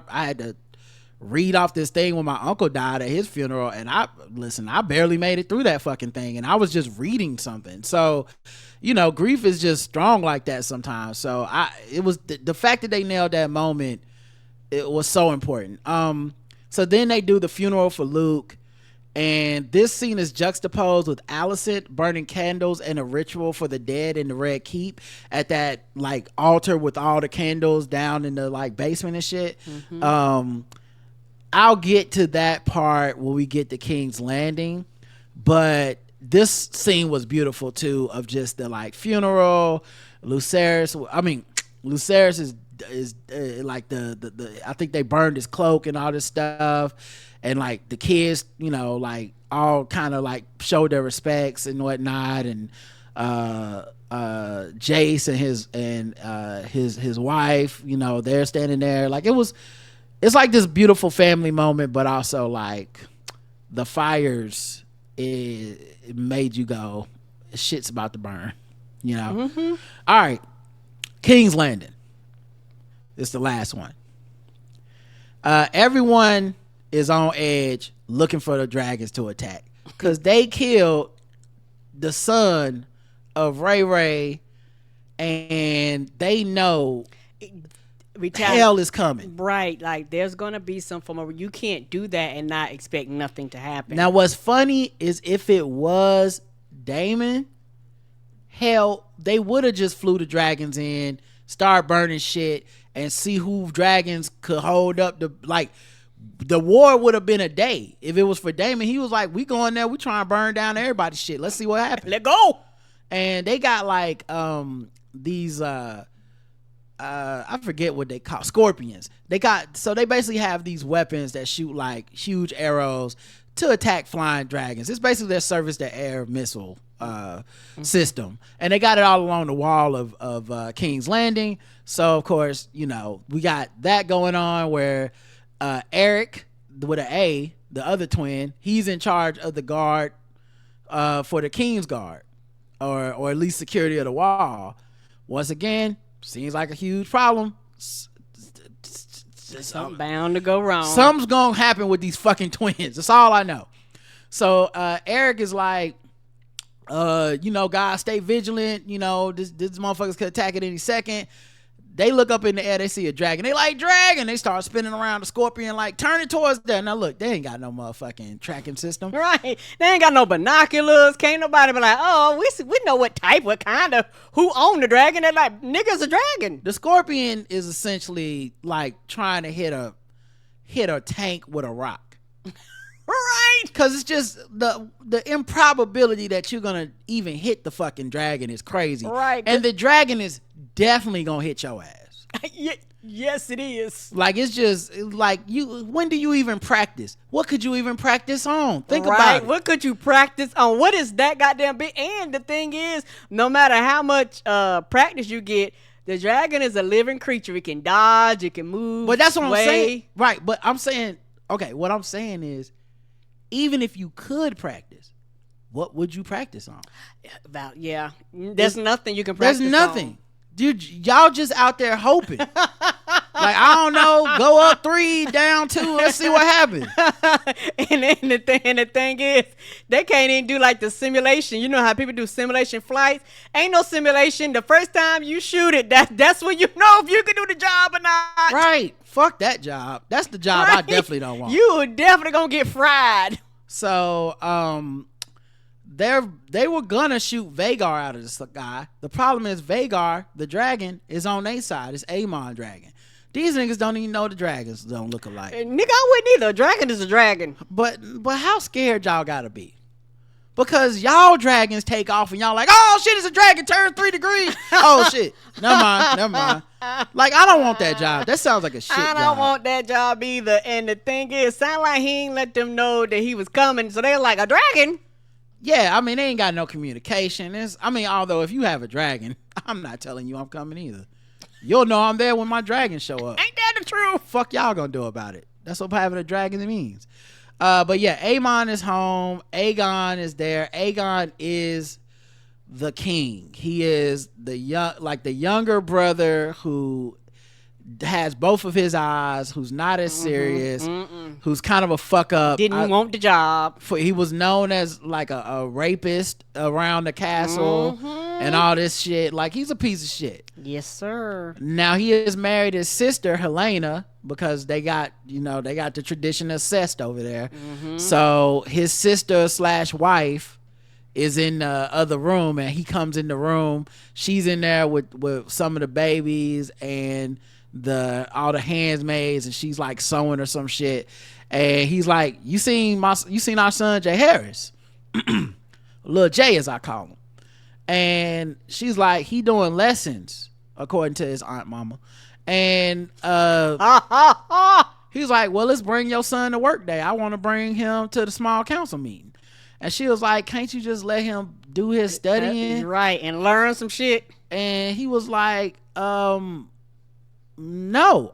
had to read off this thing when my uncle died at his funeral, and I barely made it through that fucking thing, and I was just reading something. So grief is just strong like that sometimes. So it was the fact that they nailed that moment, it was so important. So then they do the funeral for Luke, and this scene is juxtaposed with Alicent burning candles and a ritual for the dead in the Red Keep at that like altar with all the candles down in the like basement and shit. I'll get to that part when we get to King's Landing, But this scene was beautiful too, of just the like funeral. Lucerys is like the I think they burned his cloak and all this stuff, and like the kids, you know, like all kind of like showed their respects and whatnot, and Jace and his wife, you know, they're standing there. Like it's like this beautiful family moment, but also like the fires, it made you go, shit's about to burn, you know. All right, King's Landing. It's the last one. Everyone is on edge looking for the dragons to attack because they killed the son of Ray, and they know hell is coming. Right, like there's gonna be some form of, you can't do that and not expect nothing to happen. Now what's funny is if it was Daemon, hell, they would have just flew the dragons in, start burning shit, and see who dragons could hold up. The war would have been a day. If it was for Daemon, he was like, we going there, we trying to burn down everybody's shit, let's see what happens. Let go. And they got like these I forget what they call scorpions. They basically have these weapons that shoot like huge arrows to attack flying dragons. It's basically their surface to air missile system, and they got it all along the wall of King's Landing. So of course, you know, we got that going on where Eric with an A, the other twin, he's in charge of the guard for the King's Guard, or at least security of the wall. Once again, seems like a huge problem. Something bound to go wrong. Something's gonna happen with these fucking twins. That's all I know. So Eric is like, you know, guys, stay vigilant. You know, this motherfuckers could attack at any second. They look up in the air, they see a dragon. They like dragon. They start spinning around the scorpion, like turn it towards them. Now look, they ain't got no motherfucking tracking system. Right. They ain't got no binoculars. Can't nobody be like, oh, we know what type, what kind of, who owned the dragon. They're like, nigga's a dragon. The scorpion is essentially like trying to hit a tank with a rock. Right? Because it's just the improbability that you're gonna even hit the fucking dragon is crazy. Right. And the dragon is definitely gonna hit your ass. Yes, it is. Like, it's just like, when do you even practice? What could you even practice on? Think right. about it. What could you practice on? What is that goddamn big? And the thing is, no matter how much practice you get, the dragon is a living creature. It can dodge, it can move. But that's what I'm saying. Right. But I'm saying, okay, what I'm saying is, even if you could practice, what would you practice on? There's nothing you can practice on. There's nothing. Dude, y'all just out there hoping. Like, I don't know, go up 3, down 2, let's see what happens. and the thing is, they can't even do like the simulation. You know how people do simulation flights? Ain't no simulation. The first time you shoot it, that's when you know if you can do the job or not. Right. Fuck that job. That's the job I definitely don't want. You are definitely gonna get fried. So, they were gonna shoot Vhagar out of the sky. The problem is Vhagar, the dragon, is on their side. It's Aemond dragon. These niggas don't even know the dragons don't look alike. Nigga, I wouldn't either. A dragon is a dragon. But how scared y'all gotta be? Because y'all dragons take off and y'all like, oh shit, it's a dragon, turn 3 degrees. Oh shit. Never mind. Like, I don't want that job. That sounds like a shit job. I don't want that job either. And the thing is, sound like he ain't let them know that he was coming. So they're like, a dragon? Yeah, I mean, they ain't got no communication. Although if you have a dragon, I'm not telling you I'm coming either. You'll know I'm there when my dragons show up. Ain't that the truth? Fuck y'all gonna do about it. That's what having a dragon means. But yeah, Aemond is home. Aegon is there. Aegon is the king. He is the younger brother who has both of his eyes, who's not as serious, who's kind of a fuck up. Didn't want the job. He was known as like a rapist around the castle and all this shit. Like, he's a piece of shit. Yes, sir. Now he is married his sister Helena, because they got the tradition of cest over there. So his sister / wife is in the other room, and he comes in the room. She's in there with some of the babies and all the handmaids, and she's like sewing or some shit. And he's like, you seen our son Jay Harris? Lil J as I call him. And she's like, he doing lessons according to his aunt mama. And he's like, well, let's bring your son to work day. I want to bring him to the small council meeting. And she was like, can't you just let him do his studying? Right, and learn some shit. And he was like, no,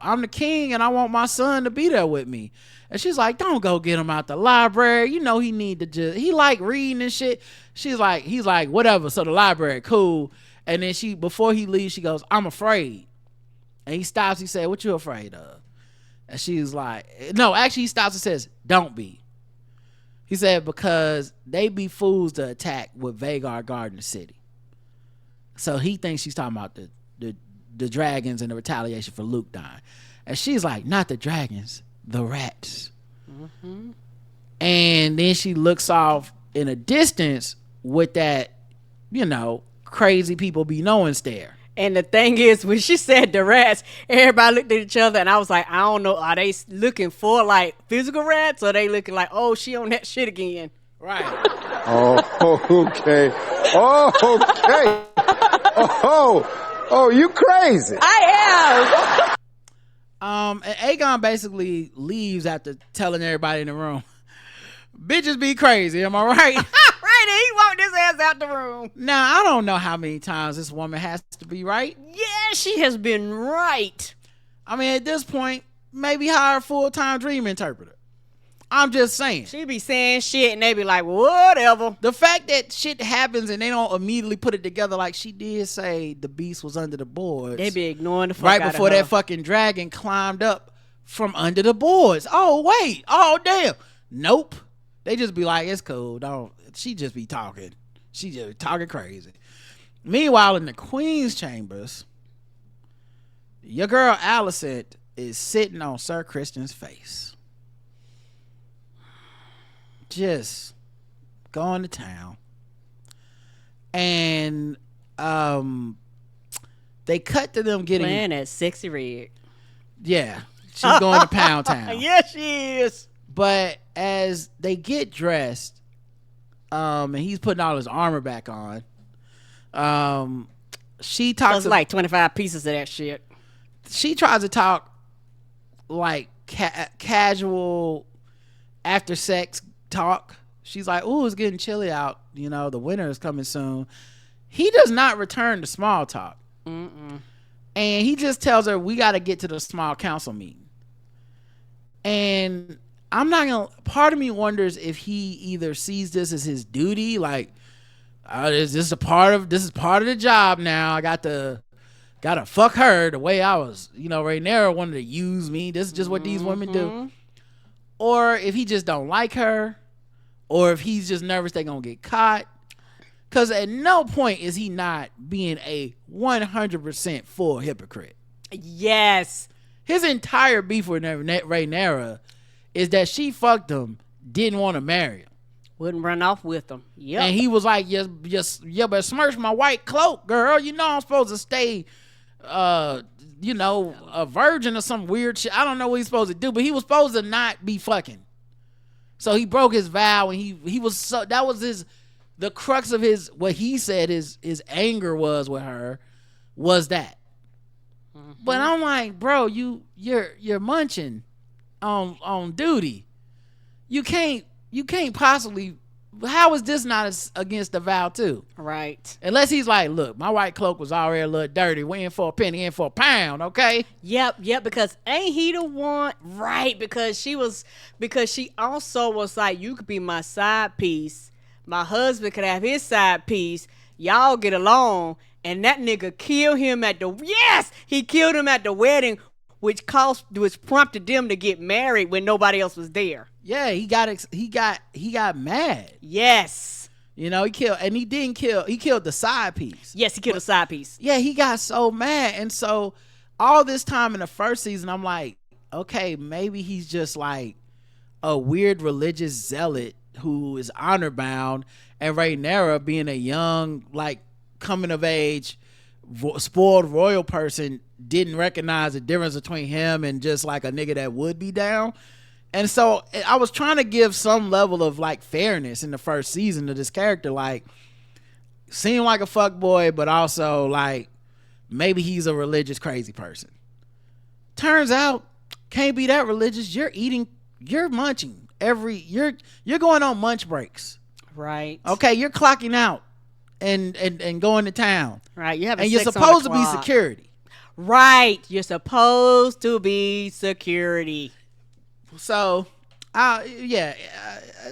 I'm the king and I want my son to be there with me. And she's like, don't go get him out the library. You know, he need to he like reading and shit. He's like, whatever. So the library, cool. And then before he leaves, she goes, I'm afraid. And he stops. He said, what you afraid of? And she's like, no, actually he stops and says, don't be. He said, because they be fools to attack with Vhagar guarding the city. So he thinks she's talking about the dragons and the retaliation for Luke dying. And she's like, not the dragons, the rats. Mm-hmm. And then she looks off in a distance with that, crazy people be knowing stare. And the thing is, when she said the rats, everybody looked at each other, and I was like, I don't know, are they looking for like physical rats, or are they looking like, oh, she on that shit again? Right. Oh, okay. Oh, okay. Oh, you crazy. I am. And Aegon basically leaves after telling everybody in the room, bitches be crazy, am I right? Right, and he walked his ass out the room. Now, I don't know how many times this woman has to be right. Yeah, she has been right. I mean, at this point, maybe hire a full-time dream interpreter. I'm just saying. She be saying shit and they be like, whatever. The fact that shit happens and they don't immediately put it together, like she did say the beast was under the boards. They be ignoring the fuck right out before of her. that fucking dragon climbed up from under the boards. Oh, wait. Oh, damn. Nope. They just be like, it's cool. She just be talking. She just be talking crazy. Meanwhile, in the Queen's chambers, your girl Alicent is sitting on Sir Christian's face. Just going to town. And they cut to them getting playing that sexy red. Yeah. She's going to Pound Town. Yes, she is. But as they get dressed, and he's putting all his armor back on, she talks like 25 pieces of that shit. She tries to talk like casual after sex talk. She's like, ooh, it's getting chilly out. The winter is coming soon. He does not return to small talk. Mm-mm. And he just tells her, we got to get to the small council meeting. And part of me wonders if he either sees this as his duty, like, this is part of the job now. I gotta fuck her the way I was, Rhaenyra wanted to use me. This is just what these women do. Or if he just don't like her, or if he's just nervous they're gonna get caught. Because at no point is he not being a 100% full hypocrite. Yes. His entire beef with Rhaenyra is that she fucked him, didn't want to marry him. Wouldn't run off with him. Yep. And he was like, but smirch my white cloak, girl. I'm supposed to stay, a virgin or some weird shit. I don't know what he's supposed to do, but he was supposed to not be fucking. So he broke his vow, and he was so, that was the crux of what he said his anger was with her was that. Mm-hmm. But I'm like, bro, you're munching on duty. You can't possibly. How is this not against the vow too? Right. Unless he's like, look, my white cloak was already a little dirty. We in for a penny, in for a pound, okay? Yep. Because ain't he the one? Right. Because she also was like, you could be my side piece. My husband could have his side piece. Y'all get along. And that nigga killed him he killed him at the wedding, which prompted them to get married when nobody else was there. Yeah, he got mad. Yes. He killed the side piece. Yes, he killed the side piece. Yeah, he got so mad. And so all this time in the first season, I'm like, okay, maybe he's just like a weird religious zealot who is honor bound, and Rhaenyra being a young, like, coming of age, spoiled royal person didn't recognize the difference between him and just like a nigga that would be down. And so I was trying to give some level of like fairness in the first season to this character, like seemed like a fuck boy, but also like maybe he's a religious crazy person. Turns out can't be that religious. You're munching you're going on munch breaks. Right. Okay, you're clocking out and going to town. Right. You're supposed to be security. Right. You're supposed to be security. So, I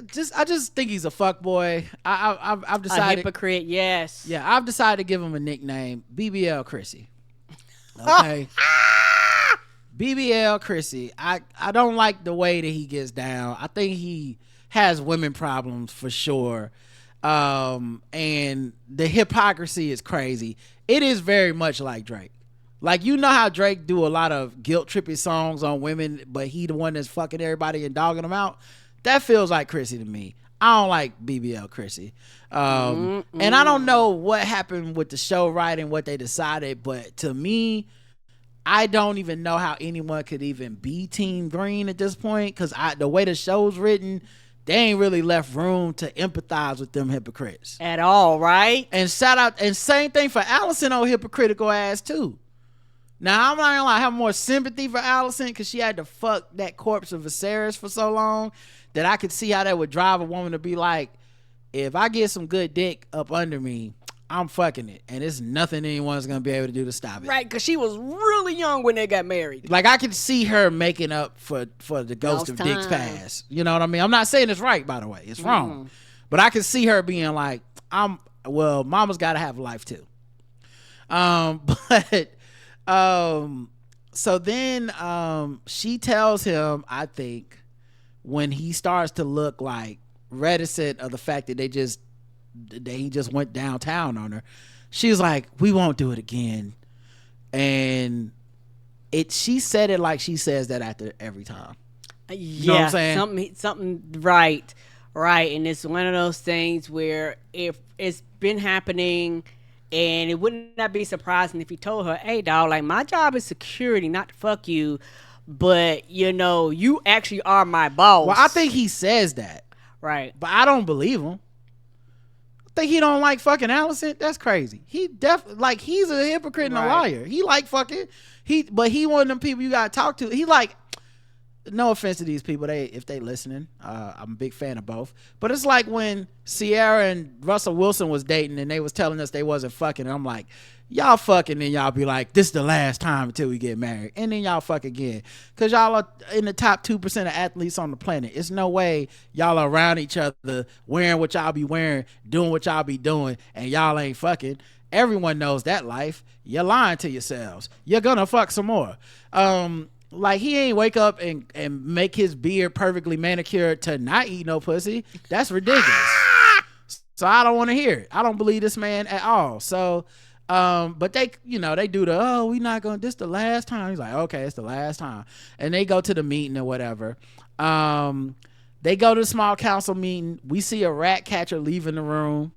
just think he's a fuck boy. I've decided a hypocrite. Yes. Yeah, I've decided to give him a nickname, BBL Crissy. Okay. BBL Crissy. I don't like the way that he gets down. I think he has women problems for sure. And the hypocrisy is crazy. It is very much like Drake. Like, you know how Drake do a lot of guilt trippy songs on women, but he the one that's fucking everybody and dogging them out? That feels like Crissy to me. I don't like BBL Crissy. And I don't know what happened with the show writing, what they decided, but to me, I don't even know how anyone could even be Team Green at this point, because the way the show's written, they ain't really left room to empathize with them hypocrites. At all, right? And shout out, and same thing for Allison, old hypocritical ass too. Now, I'm not gonna lie, I have more sympathy for Allison because she had to fuck that corpse of Viserys for so long that I could see how that would drive a woman to be like, if I get some good dick up under me, I'm fucking it. And there's nothing anyone's gonna be able to do to stop it. Right, because she was really young when they got married. Like, I could see her making up for the ghost of Dick's past. You know what I mean? I'm not saying it's right, by the way. It's wrong. But I could see her being like, mama's gotta have a life too. So then she tells him, I think, when he starts to look like reticent of the fact that he just went downtown on her, she's like, we won't do it again. And she said it like she says that after every time. You know what I'm saying? Something right. And it's one of those things where if it's been happening, and it would not be surprising if he told her, hey, dog, like, my job is security, not to fuck you, but, you know, you actually are my boss. Well, I think he says that. Right. But I don't believe him. I think he don't like fucking Allison. That's crazy. He definitely, he's a hypocrite and a liar. He like fucking, but he one of them people you gotta talk to. He like, no offense to these people, if they listening, I'm a big fan of both, but it's like when Sierra and Russell Wilson was dating and they was telling us they wasn't fucking, and I'm like, y'all fucking, and y'all be like, this is the last time until we get married, and then y'all fuck again, because y'all are in the top 2% of athletes on the planet. It's no way y'all are around each other wearing what y'all be wearing, doing what y'all be doing, and y'all ain't fucking. Everyone knows that life. You're lying to yourselves. You're gonna fuck some more. Like, he ain't wake up and make his beard perfectly manicured to not eat no pussy. That's ridiculous. So I don't want to hear it. I don't believe this man at all. So, but they, they do we not going to, this the last time. He's like, okay, it's the last time. And they go to the meeting or whatever. They go to the small council meeting. We see a rat catcher leaving the room.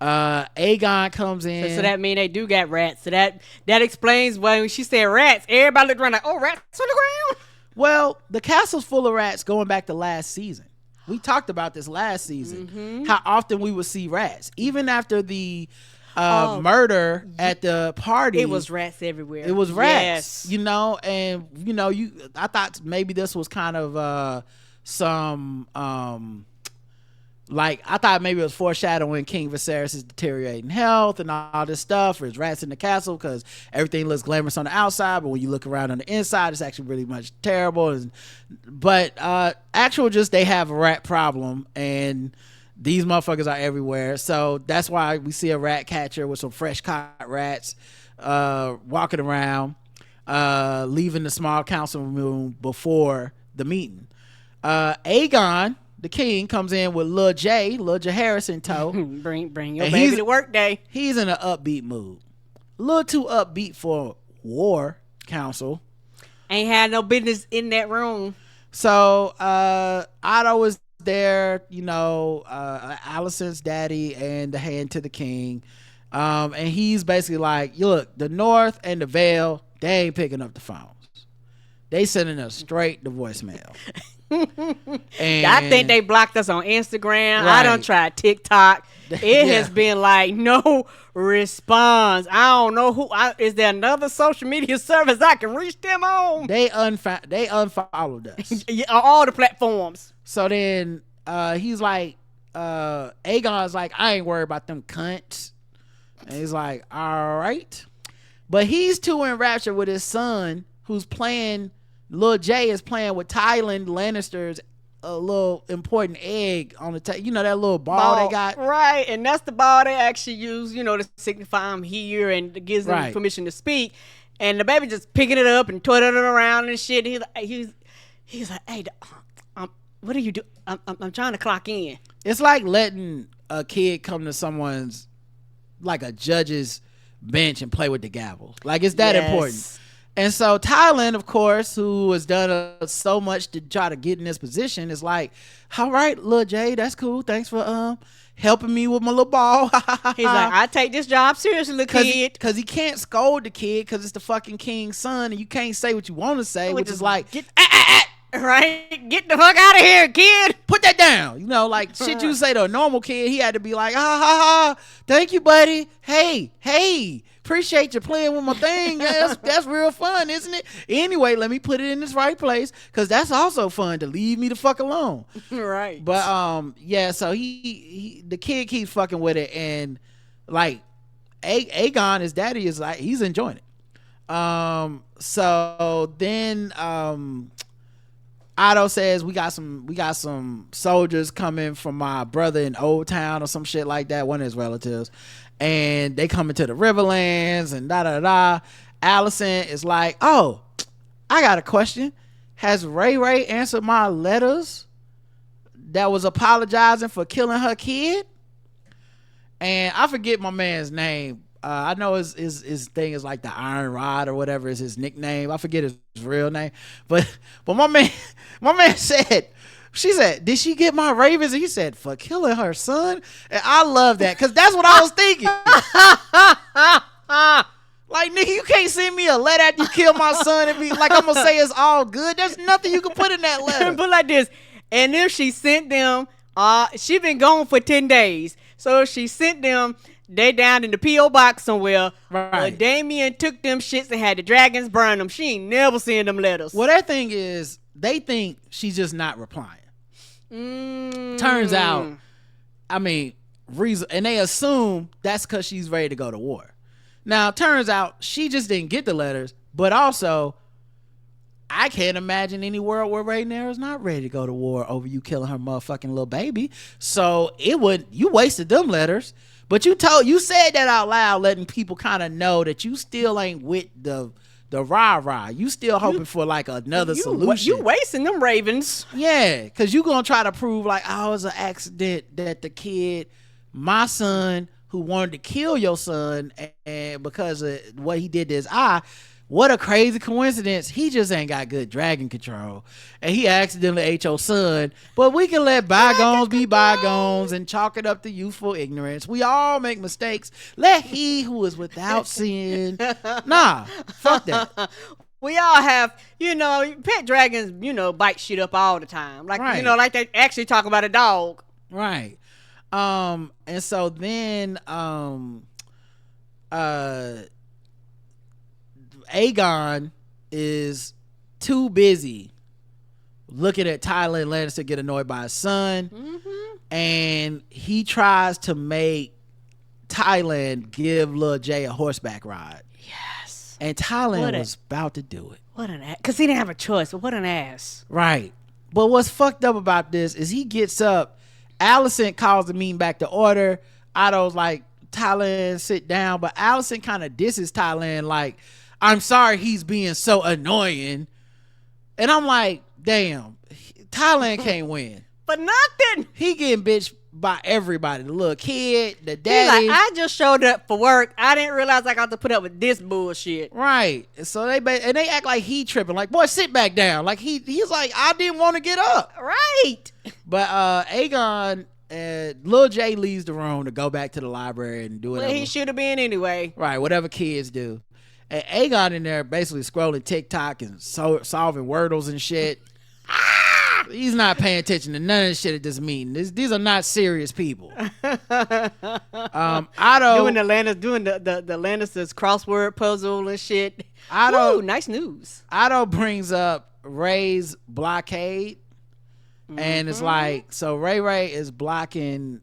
Aegon comes in. So that mean they do got rats. So that explains why when she said rats, everybody looked around like, oh, rats on the ground. Well, the castle's full of rats going back to last season. We talked about this last season. How often we would see rats. Even after the murder at the party. It was rats everywhere. It was rats. Yes. And I thought maybe this was kind of some I thought maybe it was foreshadowing King Viserys' deteriorating health and all this stuff. There's rats in the castle because everything looks glamorous on the outside, but when you look around on the inside, it's actually really much terrible. But they have a rat problem, and these motherfuckers are everywhere. So that's why we see a rat catcher with some fresh caught rats walking around, leaving the small council room before the meeting. Aegon, the king, comes in with Lil Jaehaerys in tow. bring your baby to work day. He's in an upbeat mood. A little too upbeat for war council. Ain't had no business in that room. So Otto was there, Allison's daddy and the hand to the king. And he's basically like, look, the North and the Vale, they ain't picking up the phones. They sending us straight to voicemail. And I think they blocked us on Instagram. Right. I don't try TikTok. It has been like no response. I don't know who. Is there another social media service I can reach them on? They unfollowed us. Yeah, on all the platforms. So then he's like, Aegon's like, I ain't worried about them cunts. And he's like, all right. But he's too enraptured with his son, who's playing. Lil Jay is playing with Tywin Lannister's a little important egg on the you know that little ball they got, right? And that's the ball they actually use, you know, to signify I'm here and gives them permission to speak. And the baby just picking it up and twirling it around and shit. He's like, hey, what are you doing? I'm trying to clock in. It's like letting a kid come to someone's, like a judge's bench and play with the gavel. Like it's that important. And so Thailand, of course, who has done so much to try to get in this position, is like, all right, Lil Jay, that's cool. Thanks for helping me with my little ball. He's like, I take this job seriously, little kid. Because he can't scold the kid because it's the fucking king's son and you can't say what you want to say, which is like, right? Get the fuck out of here, kid. Put that down. You know, like shit you say to a normal kid, he had to be like, ha ha ha, thank you, buddy. Hey. Appreciate you playing with my thing. That's real fun, isn't it? Anyway, let me put it in its right place because that's also fun to leave me the fuck alone. Right. But yeah, so he the kid keeps fucking with it, and like Aegon, his daddy, is like he's enjoying it. So then Otto says we got some soldiers coming from my brother in Old Town or some shit like that, one of his relatives. And they come into the Riverlands and da. Allison is like, oh, I got a question. Has Ray answered my letters that was apologizing for killing her kid? And I forget my man's name. I know his thing is like the Iron Rod or whatever is his nickname. I forget his real name. But my man said, she said, did she get my ravens? And he said, for killing her son. And I love that because that's what I was thinking. Like, nigga, you can't send me a letter after you kill my son and be like, I'm gonna say it's all good. There's nothing you can put in that letter. Put like this. And if she sent them, she been gone for 10 days. So if she sent them, they down in the P.O. box somewhere. Right. Damien took them shits and had the dragons burn them. She ain't never seen them letters. Well, their thing is, they think she's just not replying. Turns out, I mean, reason, and they assume that's because she's ready to go to war. Now, turns out she just didn't get the letters, but also, I can't imagine any world where Rhaenyra is not ready to go to war over you killing her motherfucking little baby. So you wasted them letters, but you said that out loud, letting people kind of know that you still ain't with the rah-rah. You still hoping for like another solution. You wasting them ravens. Yeah, because you going to try to prove like, oh, it was an accident that the kid, my son, who wanted to kill your son and because of what he did to his eye, what a crazy coincidence. He just ain't got good dragon control. And he accidentally ate your son. But we can let bygones be bygones and chalk it up to youthful ignorance. We all make mistakes. Let he who is without sin. Nah, fuck that. We all have, pet dragons, bite shit up all the time. Like, right. Like they actually talk about a dog. Right. And so then, Aegon is too busy looking at Tywin Lannister get annoyed by his son, and he tries to make Tywin give Lil Jay a horseback ride. Yes. And Tywin was about to do it. What an ass. Because he didn't have a choice. What an ass. Right. But what's fucked up about this is he gets up, Allison calls the meeting back to order. Otto's like, Tywin, sit down. But Allison kind of disses Tywin like, I'm sorry he's being so annoying. And I'm like, damn, Tywin can't win. But nothing. He getting bitched by everybody. The little kid, the daddy. He's like, I just showed up for work. I didn't realize I got to put up with this bullshit. Right. So they act like he tripping. Like, boy, sit back down. Like he's like, I didn't want to get up. Right. But Aegon, Lil Jay leaves the room to go back to the library and do whatever. Well, he should have been anyway. Right. Whatever kids do. And Aegon in there basically scrolling TikTok and solving wordles and shit. He's not paying attention to none of the shit at this meeting. These are not serious people. Otto doing the Lannisters crossword puzzle and shit. Otto, nice news. Otto brings up Ray's blockade, and it's like, so Ray is blocking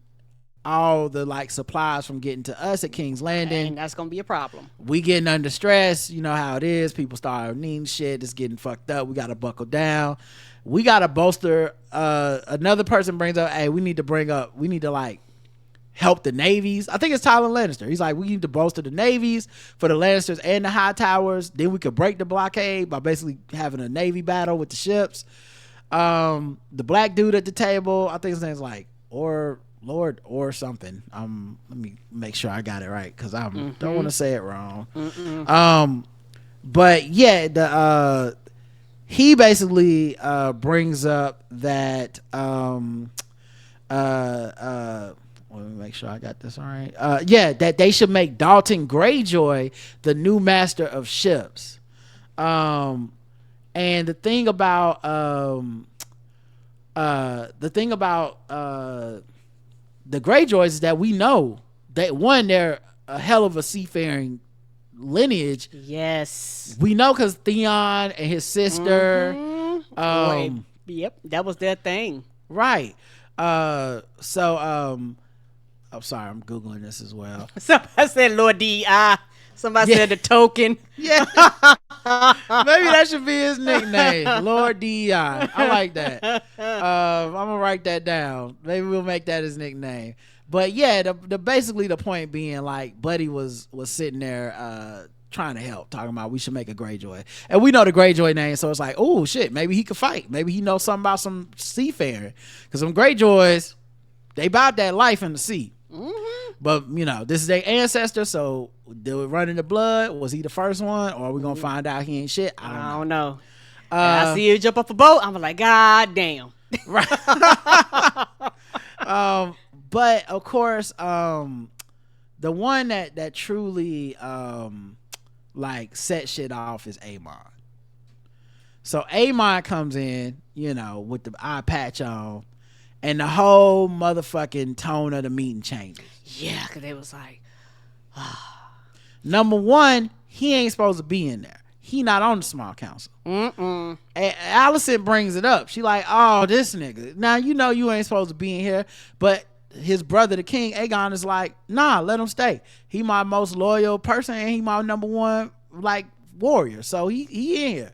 all the like supplies from getting to us at King's Landing, and that's gonna be a problem. We getting under stress, you know how it is. People start needing shit. It's getting fucked up. We gotta buckle down. We gotta bolster. Another person brings up, hey, we need to like help the navies. I think it's Tyler Lannister. He's like, we need to bolster the navies for the Lannisters and the High Towers. Then we could break the blockade by basically having a navy battle with the ships. The black dude at the table, I think his name's like Lord or something. Let me make sure I got it right because I don't want to say it wrong. But yeah, he basically brings up that let me make sure I got this all right. That they should make Dalton Greyjoy the new master of ships. And the thing about the Greyjoys is that we know that one, they're a hell of a seafaring lineage. Yes, we know because Theon and his sister. Yep, that was their thing, right? I'm sorry, I'm googling this as well. Somebody said Lord D.I. Somebody said the token. Yeah, maybe that should be his nickname, Lord D.I. I like that. I'm gonna write that down. Maybe we'll make that his nickname. But yeah, the basically the point being, like, Buddy was sitting there trying to help, talking about we should make a Greyjoy, and we know the Greyjoy name, so it's like, oh shit, maybe he could fight, maybe he knows something about some seafaring, because some Greyjoys, they about that life in the sea. But you know, this is their ancestor, so they were running the blood. Was he the first one, or are we gonna find out he ain't shit? I don't know. I see you jump off a boat, I'm like, God damn. Right. But of course, the one that truly like set shit off is Aemond. So Aemond comes in, you know, with the eye patch on, and the whole motherfucking tone of the meeting changes. Yeah, because it was like, number one, he ain't supposed to be in there. He not on the small council. And Allison brings it up. She like, oh, this nigga. Now, you know you ain't supposed to be in here, but his brother, the king, Aegon, is like, nah, let him stay. He my most loyal person, and he my number one, like, warrior. So he in here.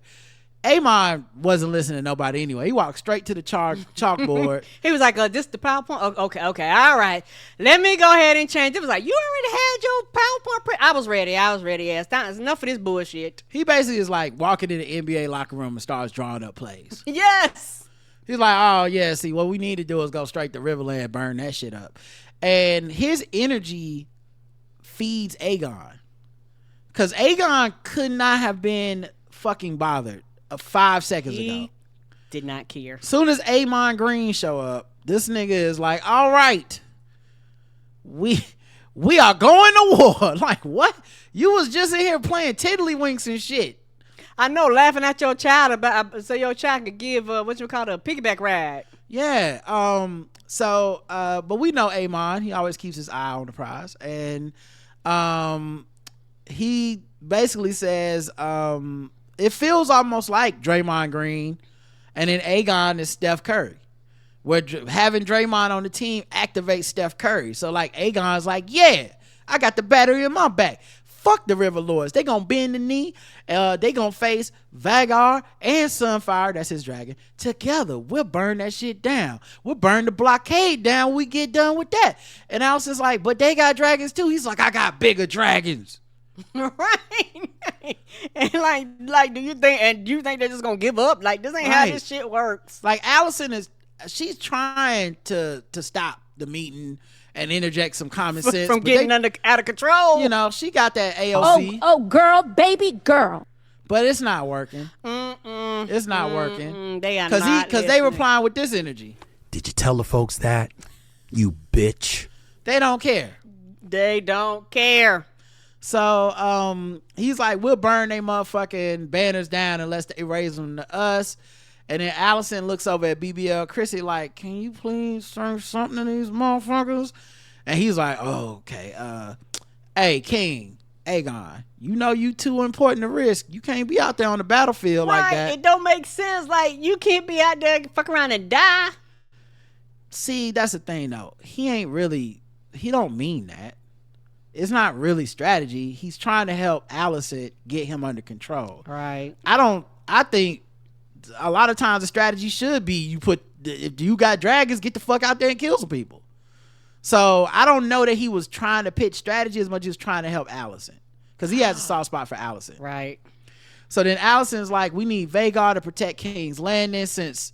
Aemond wasn't listening to nobody anyway. He walked straight to the chalkboard. He was like, this the PowerPoint? Okay, all right. Let me go ahead and change. It was like, you already had your PowerPoint I was ready. It's enough of this bullshit. He basically is like walking in the NBA locker room and starts drawing up plays. Yes. He's like, oh yeah, see, what we need to do is go straight to Riverland, burn that shit up. And his energy feeds Aegon. Because Aegon could not have been fucking bothered 5 seconds ago. Did not care. Soon as Aemond Green show up, this nigga is like, all right, we are going to war. Like, what? You was just in here playing tiddlywinks and shit. I know, laughing at your child about so your child could give a piggyback ride. Yeah. But we know Aemond. He always keeps his eye on the prize, and he basically says, it feels almost like Draymond Green, and then Aegon is Steph Curry, where having Draymond on the team activates Steph Curry. So like Aegon's like, yeah, I got the battery in my back. Fuck the River Lords. They gonna bend the knee. They gonna face Vagar and Sunfire, that's his dragon, together. We'll burn that shit down. We'll burn the blockade down when we get done with that. And Allison's like, but they got dragons too. He's like, I got bigger dragons. Right. And like do you think they're just gonna give up? Like, this ain't how this shit works. Like, Allison she's trying to stop the meeting and interject some common sense from getting out of control. You know, she got that AOC. Oh, girl, baby girl. But it's not working. It's not working. They are not because they replying with this energy. Did you tell the folks that? You bitch. They don't care. They don't care. So he's like, we'll burn they motherfucking banners down unless they raise them to us. And then Allison looks over at BBL Crissy like, can you please say something to these motherfuckers? And he's like, oh, okay. Hey, King, Aegon, you know you too important to risk. You can't be out there on the battlefield like that. It don't make sense. Like, you can't be out there fuck around and die. See, that's the thing though. He don't mean that. It's not really strategy. He's trying to help Allison get him under control. Right. I think a lot of times the strategy should be if you got dragons, get the fuck out there and kill some people. So I don't know that he was trying to pitch strategy as much as trying to help Allison, because he has a soft spot for Allison. Right. So then Allison's like, we need Vhagar to protect King's Landing since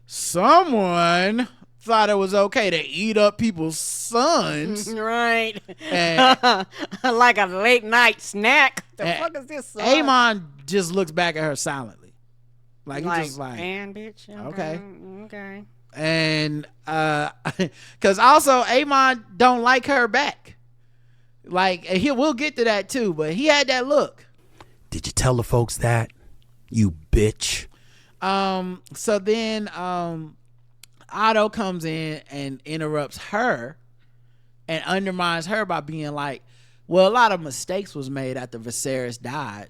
someone thought it was okay to eat up people's sons. Right. And, like a late night snack. The fuck is this? Aemond just looks back at her silently. Like he's just like, man, bitch. Okay. And because also Aemond don't like her back. Like, and we'll get to that too, but he had that look. Did you tell the folks that, you bitch? So then Otto comes in and interrupts her and undermines her by being like, well, a lot of mistakes was made after Viserys died.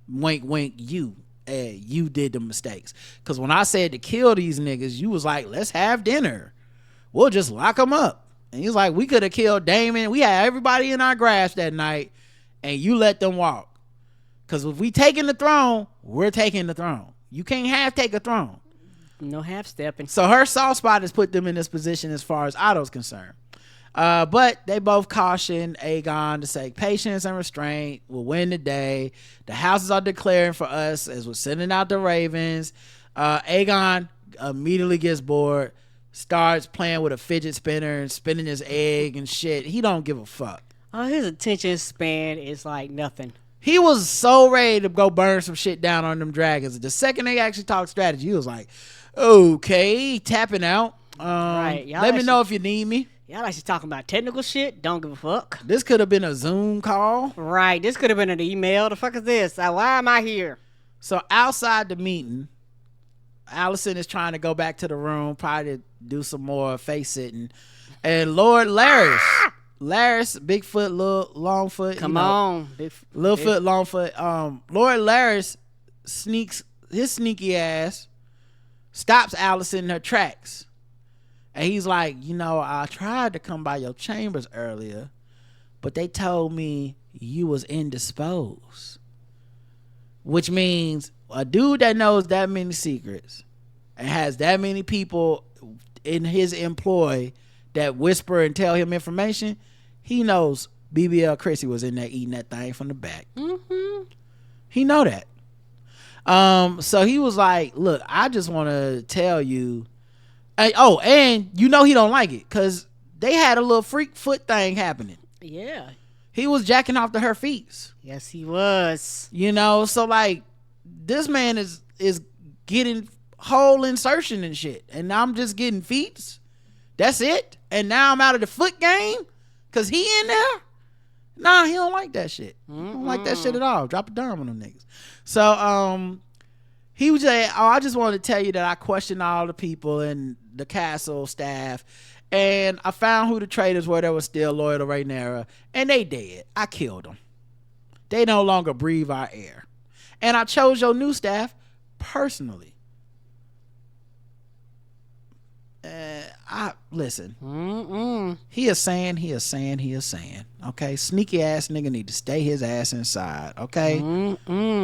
Wink wink, you did the mistakes, because when I said to kill these niggas, you was like, let's have dinner, we'll just lock them up. And he's like, we could have killed Daemon, we had everybody in our grasp that night, and you let them walk, because if we taking the throne, we're taking the throne. You can't take a throne. No half stepping. So her soft spot has put them in this position as far as Otto's concerned. But they both caution Aegon to say patience and restraint will win the day. The houses are declaring for us as we're sending out the ravens. Aegon immediately gets bored, starts playing with a fidget spinner and spinning his egg and shit. He don't give a fuck. Oh, his attention span is like nothing. He was so ready to go burn some shit down on them dragons. The second they actually talked strategy, he was like, okay, tapping out. Right. Let me know if you need me. Y'all actually talking about technical shit. Don't give a fuck. This could have been a Zoom call. Right. This could have been an email. The fuck is this? Why am I here? So outside the meeting, Allison is trying to go back to the room, probably to do some more face sitting. And Lord Larys, Bigfoot, little Longfoot. Come on. Littlefoot, Longfoot. Lord Larys sneaks his sneaky ass, stops Allison in her tracks. And he's like, I tried to come by your chambers earlier, but they told me you was indisposed. Which means a dude that knows that many secrets and has that many people in his employ that whisper and tell him information, he knows BBL Crissy was in there eating that thing from the back. Mm-hmm. He know that. So he was like, look, I just want to tell you. And he don't like it because they had a little freak foot thing happening. Yeah. He was jacking off to her feet. Yes, he was. So like this man is getting whole insertion and shit. And I'm just getting feet. That's it. And now I'm out of the foot game because he in there. Nah, he don't like that shit. He don't like that shit at all. Drop a dime on them niggas. So he was like, I just wanted to tell you that I questioned all the people in the castle staff, and I found who the traitors were that were still loyal to Rhaenyra, and they dead. I killed them. They no longer breathe our air. And I chose your new staff personally. Listen. He is saying. Okay, sneaky ass nigga need to stay his ass inside. Okay,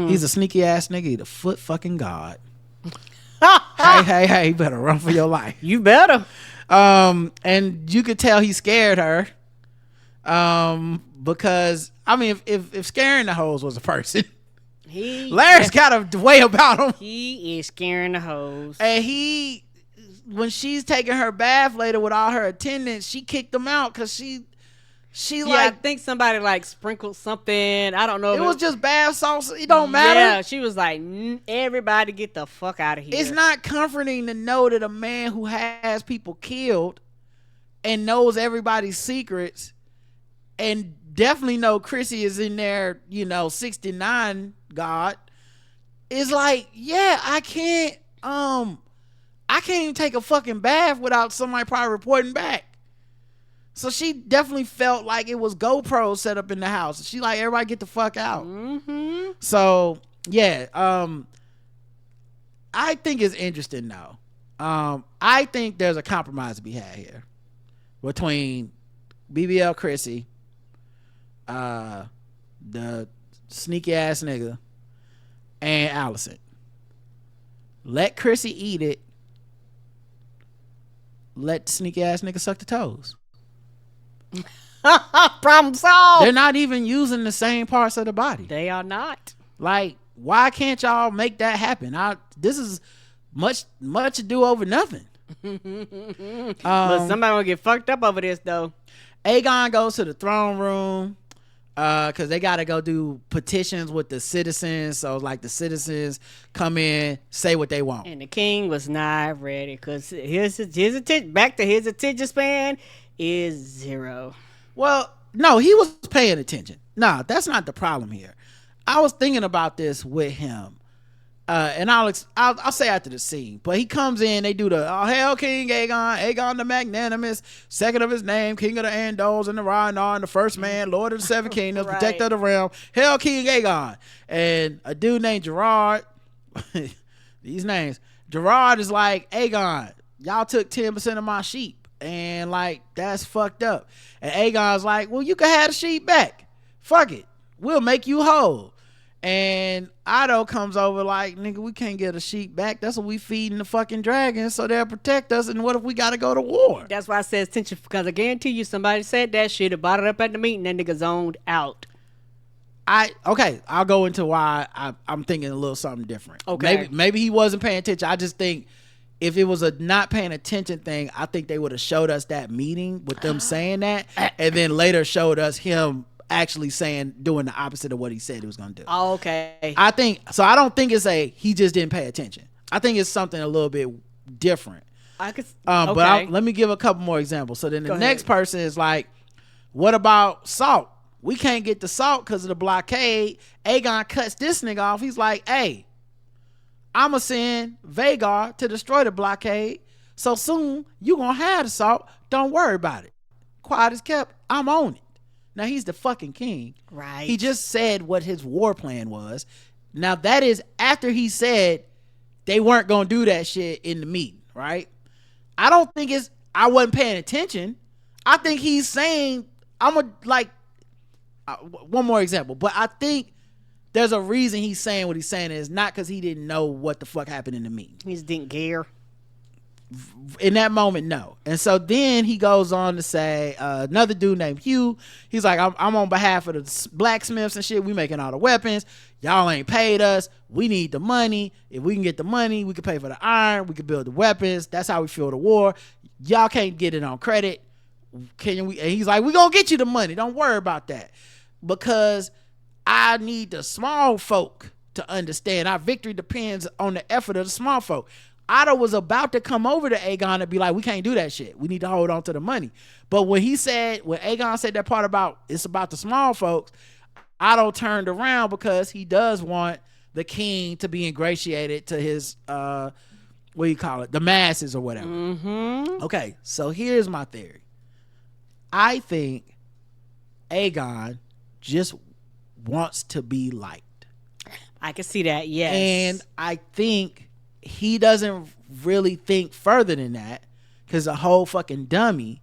he's a sneaky ass nigga. He's a foot fucking god. Hey, you better run for your life. You better. And you could tell he scared her. Because I mean, if scaring the hoes was a person, Larry's got a way about him. He is scaring the hoes. And when she's taking her bath later with all her attendants, she kicked them out because she I think somebody like sprinkled something. I don't know. It was just bath sauce. It don't matter. Yeah, she was like, everybody get the fuck out of here. It's not comforting to know that a man who has people killed and knows everybody's secrets and definitely know Crissy is in there, 69 God, is like, yeah, I can't even take a fucking bath without somebody probably reporting back. So she definitely felt like it was GoPro set up in the house. She like, everybody get the fuck out. Mm-hmm. So yeah, I think it's interesting though. I think there's a compromise to be had here between BBL Crissy, the sneaky ass nigga, and Allison. Let Crissy eat it. Let the sneaky ass nigga suck the toes. Problem solved. They're not even using the same parts of the body. They are not. Like, why can't y'all make that happen? This is much ado over nothing. But somebody will get fucked up over this though. Aegon goes to the throne room because they got to go do petitions with the citizens. So like the citizens come in, say what they want. And the king was not ready because his attention span is 0. Well, no, he was paying attention. Nah, that's not the problem here. I was thinking about this with him. And I'll say after the scene, but he comes in, they do the hail King Aegon the magnanimous, second of his name, king of the Andals and the Rhaenyra, and the first man, lord of the seven kingdoms, Right. protector of the realm, hail King Aegon. And a dude named Gerard, these names, Gerard is like, Aegon, y'all took 10% of my sheep, and like that's fucked up. And Aegon's like, well, you can have the sheep back, fuck it, we'll make you whole. And Otto comes over like, nigga, we can't get a sheep back. That's what we feeding the fucking dragons so they'll protect us. And what if we gotta go to war? That's why I said attention, because I guarantee you somebody said that shit and brought it up at the meeting. That nigga zoned out. I'll go into why I'm thinking a little something different. Okay. Maybe he wasn't paying attention. I just think if it was a not paying attention thing, I think they would have showed us that meeting with them saying that, and then later showed us him actually doing the opposite of what he said he was gonna do. Oh, okay. I don't think it's he just didn't pay attention. I think it's something a little bit different. Okay. But let me give a couple more examples. So then the next person is like, what about salt? We can't get the salt because of the blockade. Aegon cuts this nigga off. He's like, hey, I'ma send Vhagar to destroy the blockade. So soon you gonna have the salt. Don't worry about it. Quiet as kept. I'm on it. Now he's the fucking king. Right. He just said what his war plan was. Now that is after he said they weren't going to do that shit in the meeting, right? I don't think I wasn't paying attention. I think he's saying, one more example, but I think there's a reason he's saying what he's saying is not because he didn't know what the fuck happened in the meeting. He just didn't care. In that moment, no. And so then he goes on to say, another dude named Hugh, he's like, I'm on behalf of the blacksmiths and shit. We making all the weapons. Y'all ain't paid us. We need the money. If we can get the money, we can pay for the iron. We can build the weapons. That's how we fuel the war. Y'all can't get it on credit. And he's like, we gonna get you the money. Don't worry about that. Because I need the small folk to understand our victory depends on the effort of the small folk. Otto was about to come over to Aegon and be like, we can't do that shit. We need to hold on to the money. But when Aegon said that part about it's about the small folks, Otto turned around because he does want the king to be ingratiated to his, the masses or whatever. Mm-hmm. Okay, so here's my theory. I think Aegon just wants to be liked. I can see that, yes. And I think he doesn't really think further than that because a whole fucking dummy.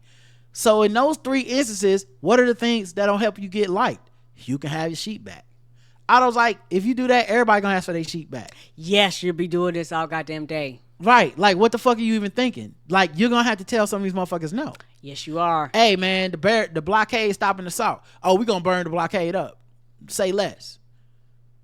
So in those 3 instances, what are the things that'll help you get liked? You can have your sheep back. Otto's like, if you do that, everybody gonna ask for their sheep back. Yes, you'll be doing this all goddamn day. Right. Like, what the fuck are you even thinking? Like, you're gonna have to tell some of these motherfuckers no. Yes, you are. Hey, man, the blockade stopping the salt. Oh, we gonna burn the blockade up. Say less.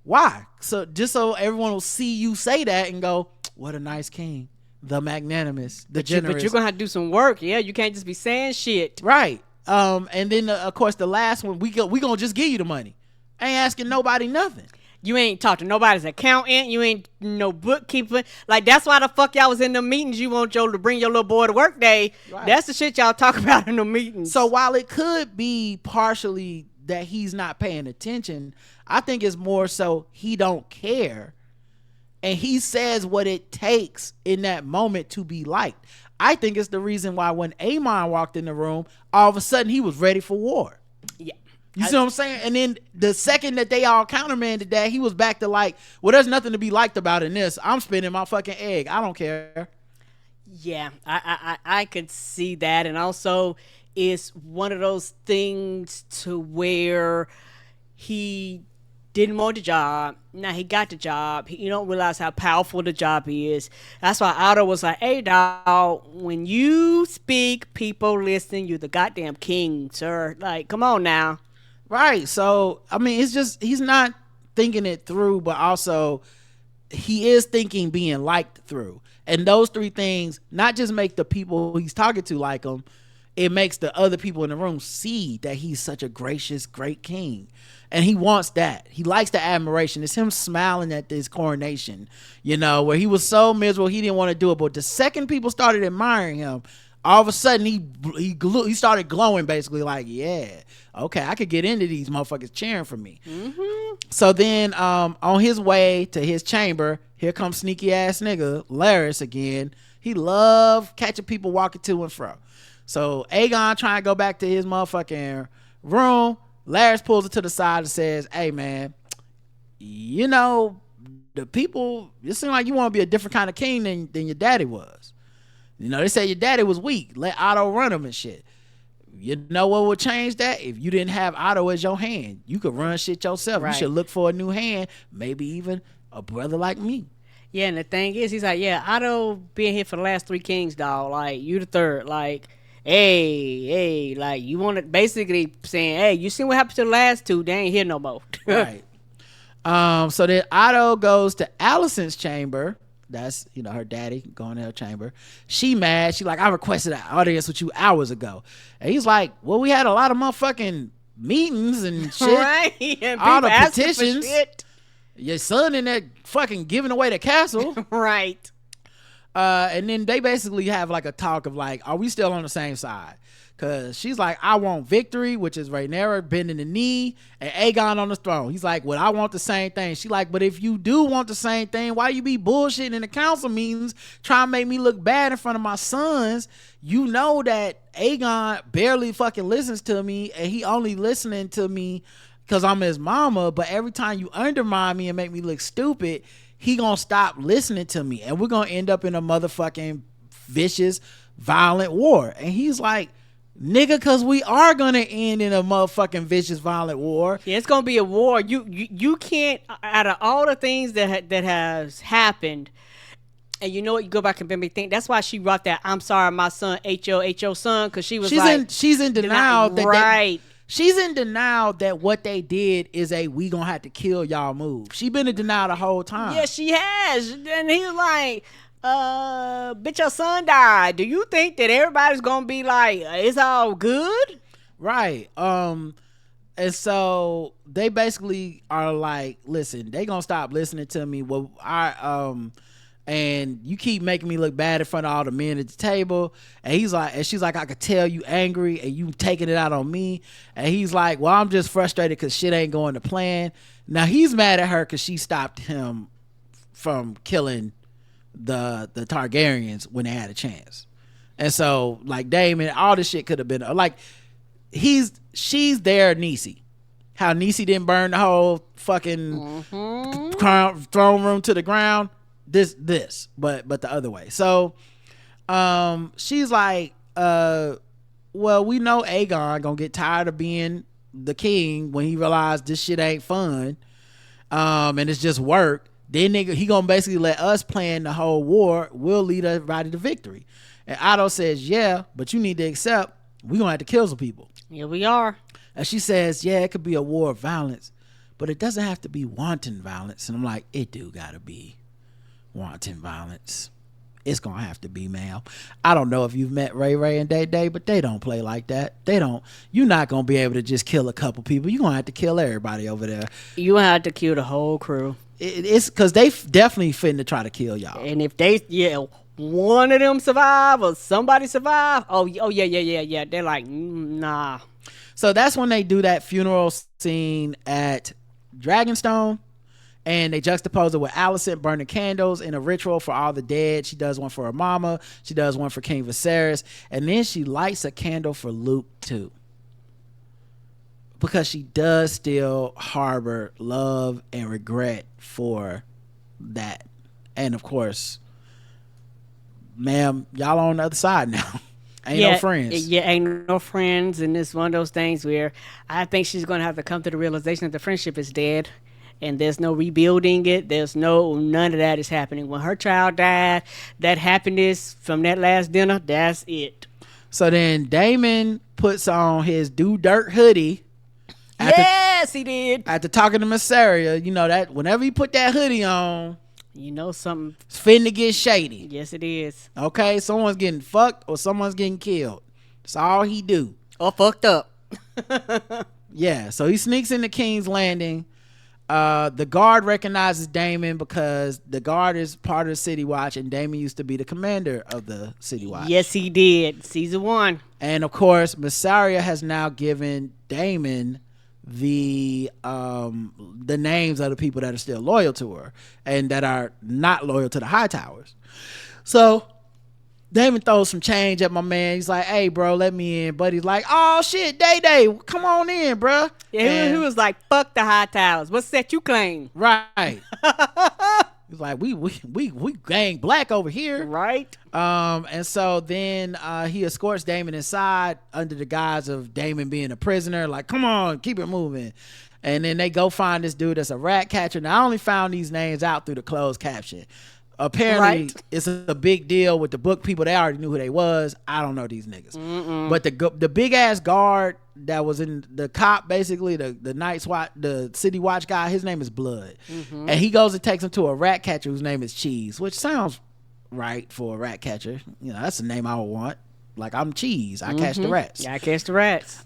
Why? So just so everyone will see you say that and go, what a nice king, the magnanimous, the generous. But you're gonna have to do some work. Yeah, you can't just be saying shit. Right. And then of course the last one, we gonna just give you the money. Ain't asking nobody nothing. You ain't talk to nobody's accountant. You ain't no bookkeeper. Like, that's why the fuck y'all was in the meetings. You want Joe to bring your little boy to work day. Right. That's the shit y'all talk about in the meetings. So while it could be partially that he's not paying attention, I think it's more so he don't care. And he says what it takes in that moment to be liked. I think it's the reason why when Aemond walked in the room, all of a sudden he was ready for war. Yeah. You see what I'm saying? And then the second that they all countermanded that, he was back to like, well, there's nothing to be liked about in this. I'm spinning my fucking egg. I don't care. Yeah, I could see that. And also, it's one of those things to where he didn't want the job. Now he got the job. You don't realize how powerful the job is. That's why Otto was like, hey, dog, when you speak, people listen. You're the goddamn king, sir. Like, come on now. Right. So, I mean, it's just, he's not thinking it through, but also he is thinking being liked through. And those three things not just make the people he's talking to like him, it makes the other people in the room see that he's such a gracious, great king. And he wants that. He likes the admiration. It's him smiling at this coronation, you know, where he was so miserable he didn't want to do it. But the second people started admiring him, all of a sudden he started glowing, basically like, yeah, okay, I could get into these motherfuckers cheering for me. Mm-hmm. So then on his way to his chamber, here comes sneaky ass nigga Larys again. He loved catching people walking to and fro. So Aegon trying to go back to his motherfucking room. Larys pulls it to the side and says, hey man, you know, the people, it seems like you want to be a different kind of king than your daddy was. You know, they say your daddy was weak. Let Otto run him and shit. You know what would change that? If you didn't have Otto as your hand. You could run shit yourself. Right. You should look for a new hand, maybe even a brother like me. Yeah, and the thing is, he's like, yeah, Otto being here for the last three kings, dog. Like, you the third. Like, hey, like, you want to basically saying, hey, you see what happened to the last two? They ain't here no more. Right. So then Otto goes to Alicent's chamber. That's, you know, her daddy going to her chamber. She mad. She like, I requested an audience with you hours ago. And he's like, well, we had a lot of motherfucking meetings and shit. Right. And all the petitions. Your son in there fucking giving away the castle. Right. And then they basically have like a talk of like, are we still on the same side? Cause she's like, I want victory, which is Rhaenyra bending the knee and Aegon on the throne. He's like, well, I want the same thing. She like, but if you do want the same thing, why you be bullshitting in the council meetings trying to make me look bad in front of my sons? You know that Aegon barely fucking listens to me and he only listening to me cause I'm his mama. But every time you undermine me and make me look stupid, he gonna stop listening to me and we're gonna end up in a motherfucking vicious, violent war. And he's like, nigga, cause we are gonna end in a motherfucking vicious, violent war. Yeah, it's gonna be a war. You can't, out of all the things that has happened, and you know what, you go back and maybe think that's why she wrote that I'm sorry my son ate your son, cause she's in denial that right. She's in denial that what they did is a we gonna have to kill y'all move. She been in denial the whole time. Yeah, she has. And he was like, bitch, your son died. Do you think that everybody's gonna be like, it's all good? Right. And so they basically are like, listen, they gonna stop listening to me. Well, and you keep making me look bad in front of all the men at the table. And he's like, and she's like, I could tell you angry and you taking it out on me. And he's like, well, I'm just frustrated because shit ain't going to plan. Now he's mad at her because she stopped him from killing the Targaryens when they had a chance. And so like Damon, all this shit could have been like, she's their Niecy. How Niecy didn't burn the whole fucking throne room to the ground. This, but the other way. So, she's like, well, we know Aegon gonna get tired of being the king when he realized this shit ain't fun, and it's just work. Then he gonna basically let us plan the whole war. We'll lead everybody to victory. And Otto says, yeah, but you need to accept we gonna have to kill some people. Yeah, we are. And she says, yeah, it could be a war of violence, but it doesn't have to be wanton violence. And I'm like, it do gotta be wanton violence. it's gonna have to be, ma'am. I don't know if you've met Ray and Day, but they don't play like that. You're not gonna be able to just kill a couple people. You're gonna have to kill everybody over there. You have to kill the whole crew. It's because they definitely finna try to kill y'all. And if one of them survive or somebody survive, yeah. They're like, nah. So that's when they do that funeral scene at Dragonstone, and they juxtapose it with Alicent burning candles in a ritual for all the dead. She does one for her mama. She does one for King Viserys, and then she lights a candle for Luke too, because she does still harbor love and regret for that. And of course, ma'am, y'all on the other side now. Ain't no friends. Yeah, ain't no friends. And it's one of those things where I think she's going to have to come to the realization that the friendship is dead. And there's no rebuilding it. None of that is happening. When her child died, that happiness from that last dinner, that's it. So then Daemon puts on his do dirt hoodie. Yes, he did. After talking to Mysaria, you know that whenever he put that hoodie on, you know something. It's finna get shady. Yes, it is. Okay, someone's getting fucked or someone's getting killed. That's all he do. Or fucked up. Yeah, so he sneaks into King's Landing. The guard recognizes Daemon because the guard is part of the City Watch, and Daemon used to be the commander of the City Watch. Yes, he did. Season 1. And of course, Mysaria has now given Daemon the names of the people that are still loyal to her and that are not loyal to the High Towers. So Daemon throws some change at my man. He's like, hey bro, let me in. But he's like, oh shit, Day, come on in, bro. Yeah, he was like, fuck the High Towers. What's that you claim? Right. He's like, we gang black over here. Right. And so then he escorts Daemon inside under the guise of Daemon being a prisoner. Like, come on, keep it moving. And then they go find this dude that's a rat catcher. Now, I only found these names out through the closed caption. Apparently, It's a big deal with the book people. They already knew who they was. I don't know these niggas. But the big ass guard that was in the cop, basically the night SWAT, the City Watch guy, his name is Blood. And he goes and takes him to a rat catcher whose name is Cheese, which sounds right for a rat catcher. You know, that's the name I would want. Like, I'm Cheese. I catch the rats. Yeah, I catch the rats.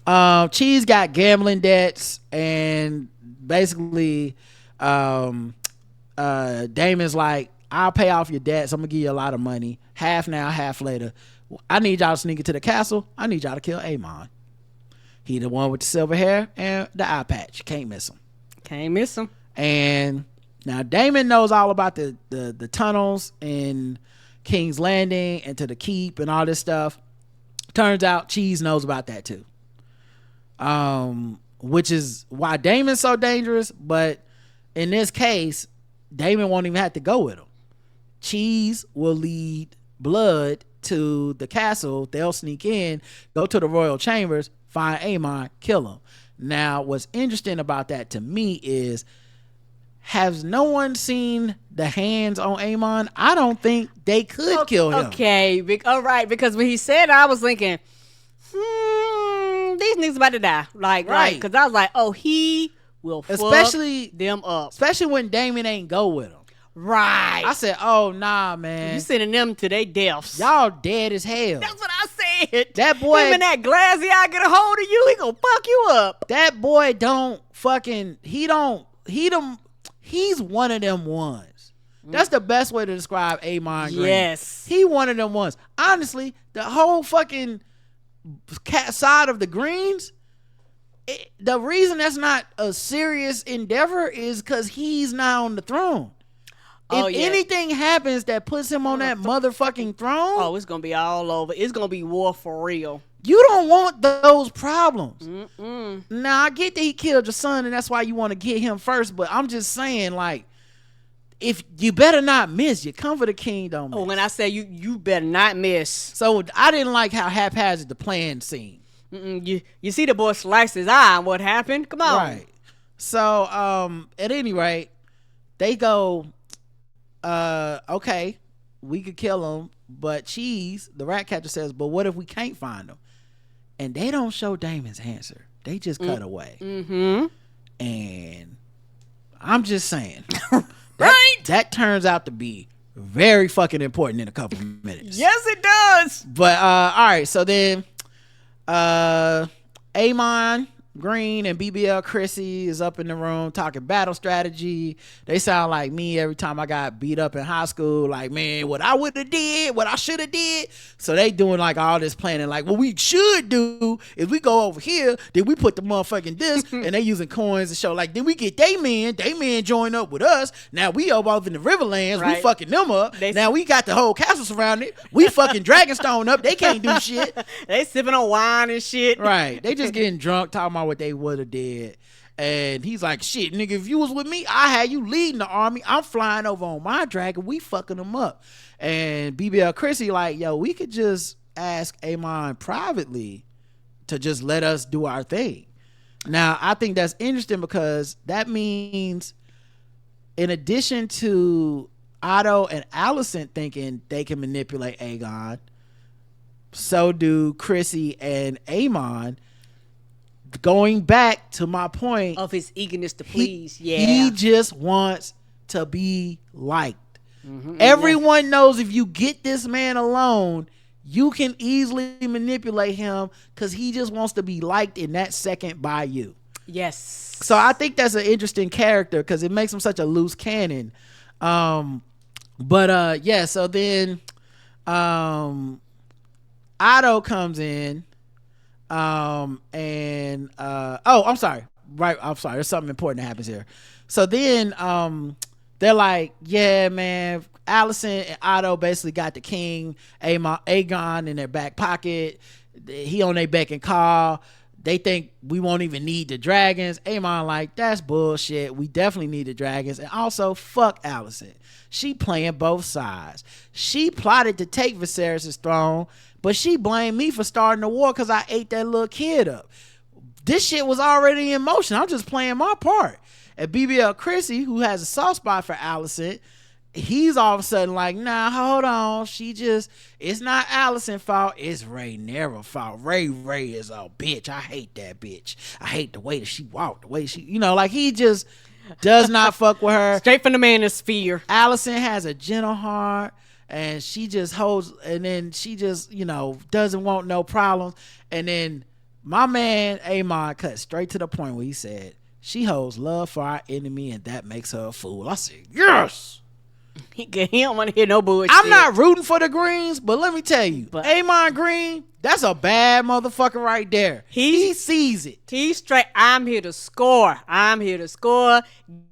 Cheese got gambling debts, and basically Damon's like, I'll pay off your debts. I'm gonna give you a lot of money. Half now, half later. I need y'all to sneak into the castle. I need y'all to kill Aemond. He the one with the silver hair and the eye patch. Can't miss him. Can't miss him. And now Daemon knows all about the tunnels in King's Landing and to the keep and all this stuff. Turns out Cheese knows about that too. Which is why Daemon's so dangerous. But in this case, Daemon won't even have to go with him. Cheese will lead Blood to the castle. They'll sneak in, go to the royal chambers, find Aemond, kill him. Now, what's interesting about that to me is, has no one seen the hands on Aemond? I don't think they could kill him. Okay, all right, because when he said, I was thinking, these niggas about to die. Like, right, because I was like, oh, he will fuck them up. Especially when Daemon ain't go with him. Right. I said, oh, nah, man. You sending them to their deaths. Y'all dead as hell. That's what I said. That boy. Him and that glassy eye get a hold of you, he gonna fuck you up. That boy don't fucking, he's one of them ones. That's the best way to describe Aemond Green. Yes. He one of them ones. Honestly, the whole fucking side of the Greens, the reason that's not a serious endeavor is because he's not on the throne. If anything happens that puts him on that motherfucking throne, oh, it's gonna be all over. It's gonna be war for real. You don't want those problems. Now, I get that he killed your son and that's why you want to get him first, but I'm just saying, like, if you better not miss, you come for the king, don't miss. Oh, when I say you better not miss. So I didn't like how haphazard the plan seemed. You see the boy slice his eye and what happened? Come on. Right. So at any rate, they go, okay, we could kill him, but Cheese, the rat catcher, says, but what if we can't find him? And they don't show Damon's answer. They just cut away. And I'm just saying, that turns out to be very fucking important in a couple of minutes. Yes, it does. But all right, so then Aemond Green and BBL Crissy is up in the room talking battle strategy. They sound like me every time I got beat up in high school. Like, man, what I would have did, what I should have did. So they doing like all this planning. Like, what we should do is we go over here, then we put the motherfucking disc, and they using coins to show. Like, then we get they men join up with us. Now we over in the Riverlands, Right. we fucking them up. Now we got the whole castle surrounded. We fucking Dragonstone up. They can't do shit. They sipping on wine and shit. Right. They just getting drunk, talking about what they would have did. And he's like, shit, nigga, if you was with me, I had you leading the army. I'm flying over on my dragon. We fucking them up. And BBL Crissy like, yo, we could just ask Aemond privately to just let us do our thing. Now, I think that's interesting because that means in addition to Otto and Alicent thinking they can manipulate Aegon, so do Crissy and Aemond. Going back to my point Of his eagerness to please. he just wants to be liked. Everyone knows if you get this man alone, you can easily manipulate him because he just wants to be liked in that second by you. Yes. So I think that's an interesting character because it makes him such a loose cannon. So then Otto comes in. I'm sorry. There's something important that happens here. So then they're like, yeah, man, Alicent and Otto basically got the king, Aegon, in their back pocket. He on their beck and call. They think we won't even need the dragons. Aemond like, that's bullshit. We definitely need the dragons. And also, fuck Alicent. She playing both sides. She plotted to take Viserys' throne, but she blamed me for starting the war because I ate that little kid up. This shit was already in motion. I'm just playing my part. And BBL Crissy, who has a soft spot for Alicent, he's all of a sudden like, nah, hold on. It's not Alicent's fault. It's Rhaenyra's fault. Ray is a bitch. I hate that bitch. I hate the way that she walked, the way she, like he just does not fuck with her. Straight from the manosphere. Alicent has a gentle heart and she just holds, and then she just, doesn't want no problems. And then my man Aemond cut straight to the point where he said, she holds love for our enemy and that makes her a fool. I said, yes. He don't want to hear no bullshit. I'm not rooting for the Greens, but let me tell you, Aemond Green, that's a bad motherfucker right there. He sees it. He's straight. I'm here to score.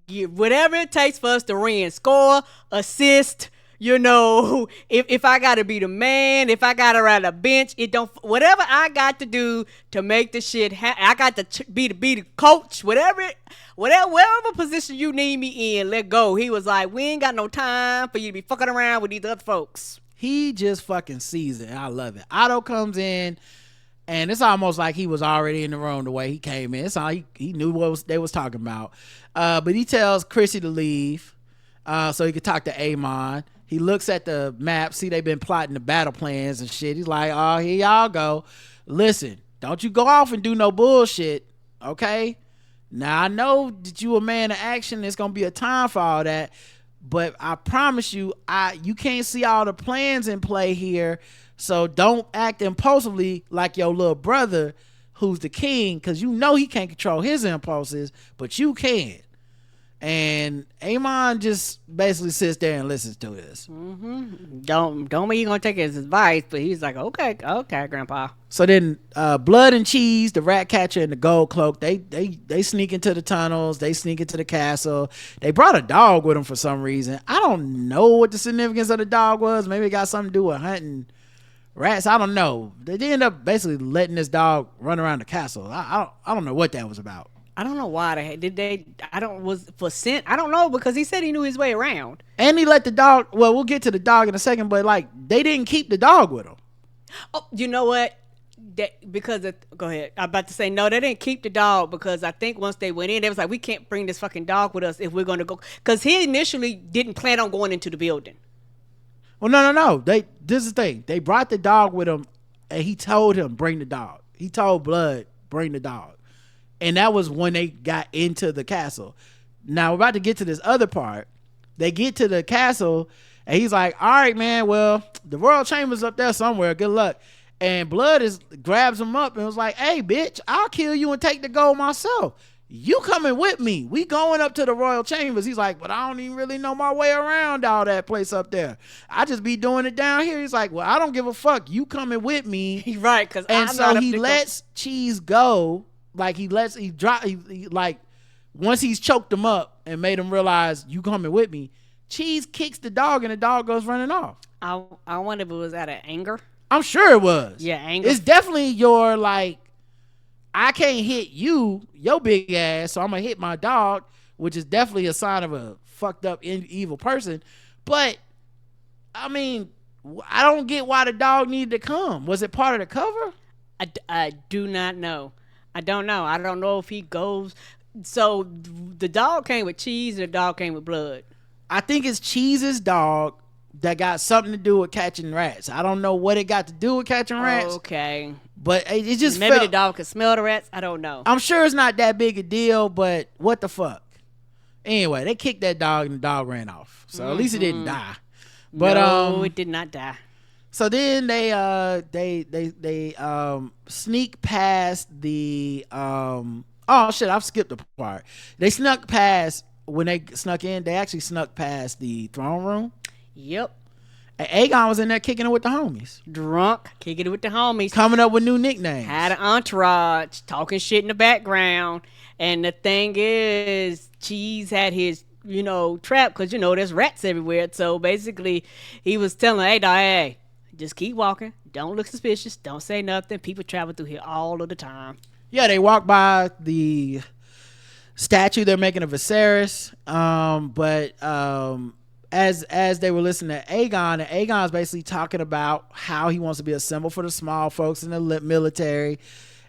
Give whatever it takes for us to win. Score, assist. If I gotta be the man, if I gotta ride a bench, whatever I got to do to make the shit happen. I got to be the coach. Whatever position you need me in, let go. He was like, we ain't got no time for you to be fucking around with these other folks. He just fucking sees it, and I love it. Otto comes in, and it's almost like he was already in the room the way he came in. It's like he knew what they was talking about. But he tells Crissy to leave so he could talk to Aemond. He looks at the map, see they've been plotting the battle plans and shit. He's like, oh, here y'all go. Listen, don't you go off and do no bullshit, okay? Now, I know that you a man of action. There's going to be a time for all that. But I promise you, you can't see all the plans in play here. So don't act impulsively like your little brother who's the king, because you know he can't control his impulses, but you can. And Aemond just basically sits there and listens to this. Mm-hmm. Don't mean you're gonna take his advice, but he's like, okay, Grandpa. So then, Blood and Cheese, the rat catcher, and the gold cloak, they sneak into the tunnels. They sneak into the castle. They brought a dog with them for some reason. I don't know what the significance of the dog was. Maybe it got something to do with hunting rats. I don't know. They end up basically letting this dog run around the castle. I don't know what that was about. I don't know why was for scent. I don't know, because he said he knew his way around. And he let the dog, well, we'll get to the dog in a second, but like they didn't keep the dog with him. Oh, you know what? Go ahead. I'm about to say, no, they didn't keep the dog because I think once they went in, they was like, we can't bring this fucking dog with us if we're going to go. Because he initially didn't plan on going into the building. Well, no. This is the thing. They brought the dog with him and he told him, bring the dog. He told Blood, bring the dog. And that was when they got into the castle. Now we're about to get to this other part. They get to the castle And he's like, all right, man, well, the royal chamber's up there somewhere. Good luck. And Blood grabs him up and was like, hey, bitch, I'll kill you and take the gold myself. You coming with me. We going up to the royal chambers. He's like, but I don't even really know my way around all that place up there. I just be doing it down here. He's like, well, I don't give a fuck. You coming with me. He's right. Cause and I'm so he lets Cheese go. Like he like once he's choked him up and made him realize you coming with me, Cheese kicks the dog and the dog goes running off. I wonder if it was out of anger. I'm sure it was. Yeah, anger. It's definitely your like, I can't hit you, your big ass, so I'm gonna hit my dog, which is definitely a sign of a fucked up evil person. But I mean, I don't get why the dog needed to come. Was it part of the cover? I do not know. I don't know. I don't know if he goes. So the dog came with Cheese, and the dog came with Blood. I think it's Cheese's dog that got something to do with catching rats. I don't know what it got to do with catching rats. Okay. But it just maybe the dog could smell the rats. I don't know. I'm sure it's not that big a deal, but what the fuck? Anyway, they kicked that dog and the dog ran off. So at least it didn't die. But no, it did not die. So then they sneak past the oh shit, I've skipped a part. They snuck past when they snuck in, they actually snuck past the throne room. Yep. And Aegon was in there kicking it with the homies. Drunk, kicking it with the homies. Coming up with new nicknames. Had an entourage, talking shit in the background. And the thing is, Cheese had his, trap, because, there's rats everywhere. So basically, he was telling, hey, dog, hey, just keep walking. Don't look suspicious. Don't say nothing. People travel through here all of the time. Yeah, they walk by the statue they're making of Viserys. As they were listening to Aegon, and Aegon's basically talking about how he wants to be a symbol for the small folks in the military,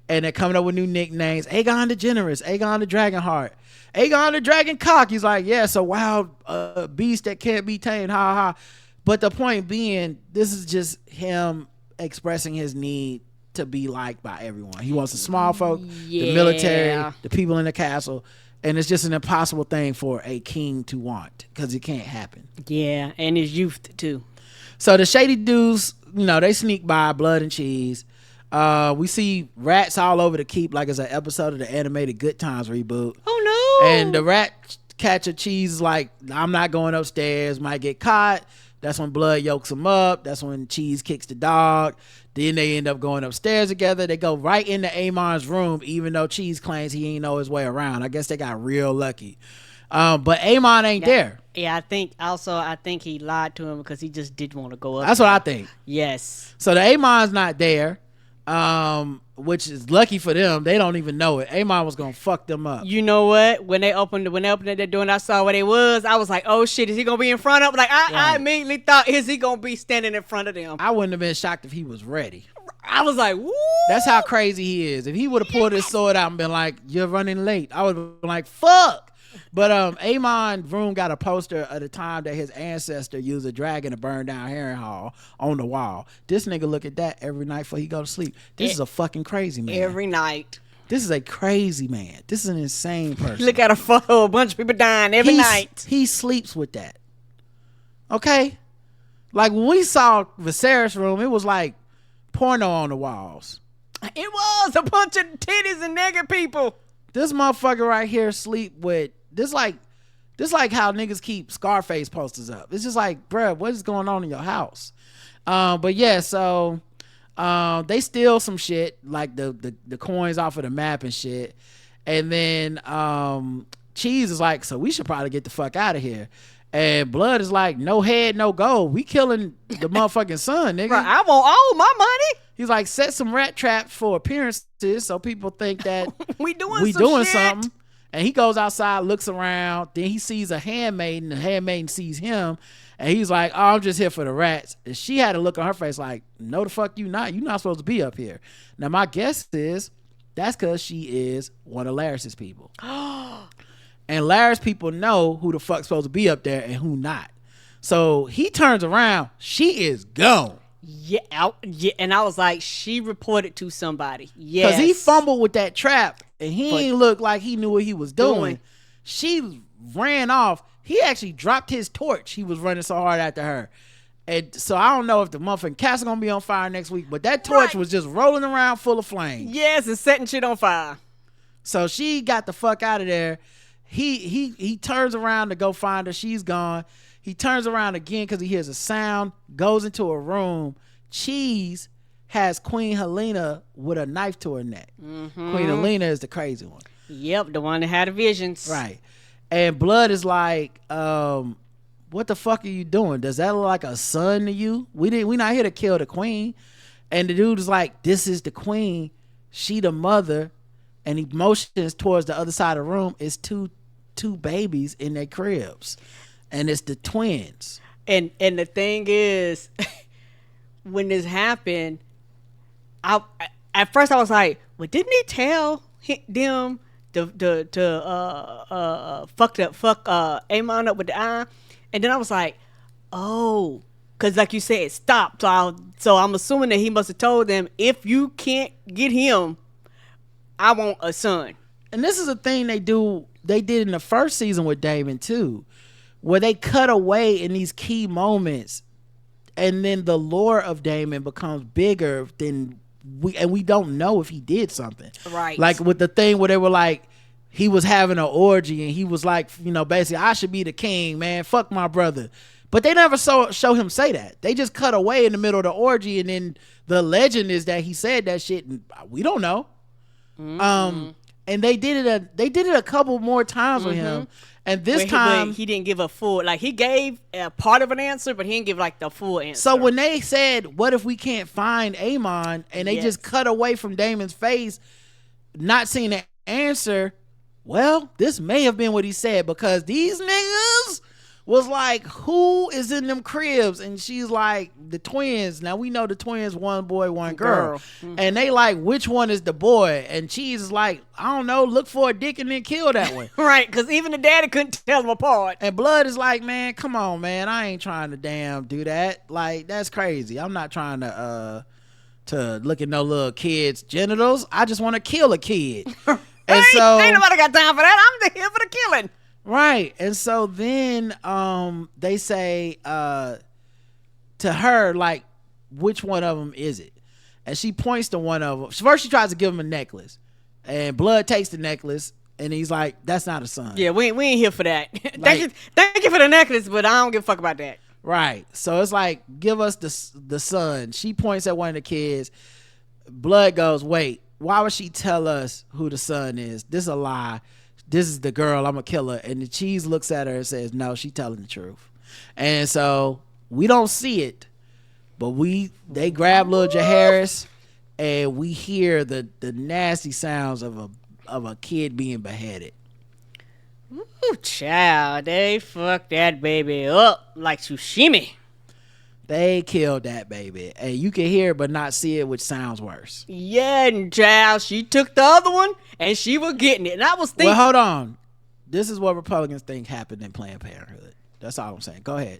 and they're coming up with new nicknames. Aegon the Generous, Aegon the Dragonheart, Aegon the Dragon Cock. He's like, yeah, it's a wild beast that can't be tamed, ha ha. But the point being, this is just him expressing his need to be liked by everyone. He wants the small folk, the military, the people in the castle. And it's just an impossible thing for a king to want, because it can't happen. Yeah, and his youth too. So the shady dudes, they sneak by, Blood and Cheese. We see rats all over the keep, like it's an episode of the animated Good Times reboot. Oh no! And the rat catcher Cheese is like, I'm not going upstairs, might get caught. That's when Blood yokes him up. That's when Cheese kicks the dog. Then they end up going upstairs together. They go right into Aemond's room, even though Cheese claims he ain't know his way around. I guess they got real lucky. But Aemond ain't there. Yeah, I think he lied to him because he just didn't want to go up. That's what I think. Yes. So the Aemond's not there, which is lucky for them. They don't even know it. Aemond was gonna fuck them up. You know what? When they opened that door and I saw where they was, I was like, oh shit, is he gonna be in front of them? Like I immediately thought, is he gonna be standing in front of them? I wouldn't have been shocked if he was ready. I was like, woo! That's how crazy he is. If he would have pulled his sword out and been like, you're running late, I would have been like, fuck. But Aemond's room got a poster of the time that his ancestor used a dragon to burn down Harrenhal on the wall. This nigga look at that every night before he go to sleep. This is a fucking crazy man. Every night. This is a crazy man. This is an insane person. Look at a photo, a bunch of people dying every night. He sleeps with that. Okay? Like when we saw Viserys' room, it was like porno on the walls. It was a bunch of titties and naked people. This motherfucker right here sleep with this like how niggas keep Scarface posters up. It's just like, bruh, what is going on in your house? But yeah, so they steal some shit, like the coins off of the map and shit. And then Cheese is like, so we should probably get the fuck out of here. And Blood is like, no head, no gold. We killing the motherfucking son, nigga. Bro, I want all my money. He's like, set some rat traps for appearances so people think that we doing something. And he goes outside, looks around. Then he sees a handmaiden. The handmaiden sees him. And he's like, oh, I'm just here for the rats. And she had a look on her face like, no, the fuck you not. You're not supposed to be up here. Now, my guess is that's because she is one of Larys's people. And Larys people know who the fuck's supposed to be up there and who not. So he turns around. She is gone. Yeah, and I was like, she reported to somebody. Yes. Because he fumbled with that trap and he ain't look like he knew what he was doing. She ran off. he actually dropped his torch. He was running so hard after her. And so I don't know if the motherfucking castle gonna be on fire next week, but that torch was just rolling around full of flames. Yes, and setting shit on fire. So she got the fuck out of there. He turns around to go find her. She's gone. He turns around again because he hears a sound, goes into a room. Cheese has Queen Helena with a knife to her neck. Mm-hmm. Queen Helena is the crazy one. Yep, the one that had the visions. Right. And Blood is like, what the fuck are you doing? Does that look like a son to you? We not here to kill the queen. And the dude is like, this is the queen. She the mother. And he motions towards the other side of the room. It's two babies in their cribs. And it's the twins. And the thing is, when this happened, at first I was like, well, didn't he tell them to fuck Aemond up with the eye? And then I was like, oh, because like you said, stop. So I'm assuming that he must have told them, if you can't get him, I want a son. And this is a thing they did in the first season with Daemon too, where they cut away in these key moments, and then the lore of Daemon becomes bigger than we don't know if he did something. Right. Like with the thing where they were like, he was having an orgy and he was like, basically, I should be the king, man. Fuck my brother. But they never show him say that. They just cut away in the middle of the orgy, and then the legend is that he said that shit, and we don't know. Mm-hmm. And they did it a couple more times with him, and this time he didn't give a full, like he gave a part of an answer, but he didn't give like the full answer. So when they said, "What if we can't find Aemond?" and they just cut away from Daemon's face, not seeing the answer. Well, this may have been what he said, because these niggas was like, who is in them cribs? And she's like, the twins. Now we know the twins, one boy, one girl. Mm-hmm. And they like, which one is the boy? And Cheese is like, I don't know, look for a dick and then kill that one. Right, because even the daddy couldn't tell them apart. And Blood is like, man, come on, man. I ain't trying to damn do that. Like, that's crazy. I'm not trying to look at no little kid's genitals. I just want to kill a kid. And so ain't nobody got time for that. I'm here for the killing. Right. And so then they say to her, like, which one of them is it? And she points to one of them. First she tries to give him a necklace, and Blood takes the necklace, and he's like, that's not a son. Yeah, we ain't here for that. Thank you for the necklace, but I don't give a fuck about that. Right. So it's like, give us the son. She points at one of the kids. Blood goes, wait, why would she tell us who the son is? This is a lie. This is the girl. I'm a killer. And the Cheese looks at her and says, no, she telling the truth. And so we don't see it, but they grab little Jaehaerys, and we hear the nasty sounds of a kid being beheaded. Ooh, child, they fucked that baby up like sushimi. They killed that baby, and you can hear it but not see it, which sounds worse. Yeah, and child, she took the other one, and she was getting it. And I was thinking, well, hold on. This is what Republicans think happened in Planned Parenthood. That's all I'm saying. Go ahead.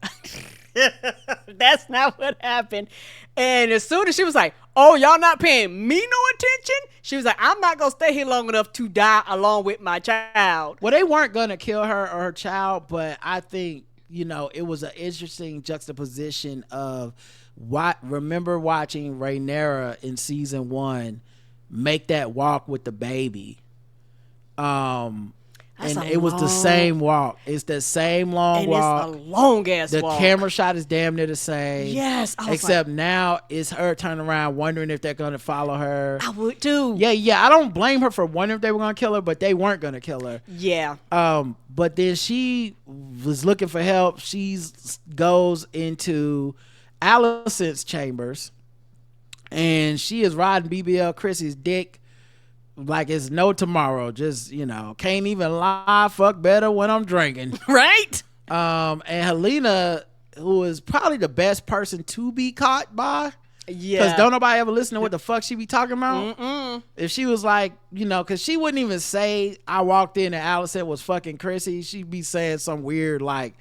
That's not what happened. And as soon as she was like, oh, y'all not paying me no attention? She was like, I'm not going to stay here long enough to die along with my child. Well, they weren't going to kill her or her child, but I think, it was an interesting juxtaposition of remember watching Rhaenyra in season 1 make that walk with the baby. It was the same walk. It's the same long walk. It's a long ass walk. The camera shot is damn near the same. Yes. Except now it's her turning around wondering if they're going to follow her. I would too. Yeah. I don't blame her for wondering if they were going to kill her, but they weren't going to kill her. Yeah. But then she was looking for help. She goes into Alicent's chambers, and she is riding BBL Crissy's dick like it's no tomorrow. Just, can't even lie, fuck better when I'm drinking. Right? And Helena, who is probably the best person to be caught by. Yeah. Because don't nobody ever listen to what the fuck she be talking about. Mm-mm. If she was like, because she wouldn't even say, I walked in and Alicent was fucking Crissy. She'd be saying some weird like,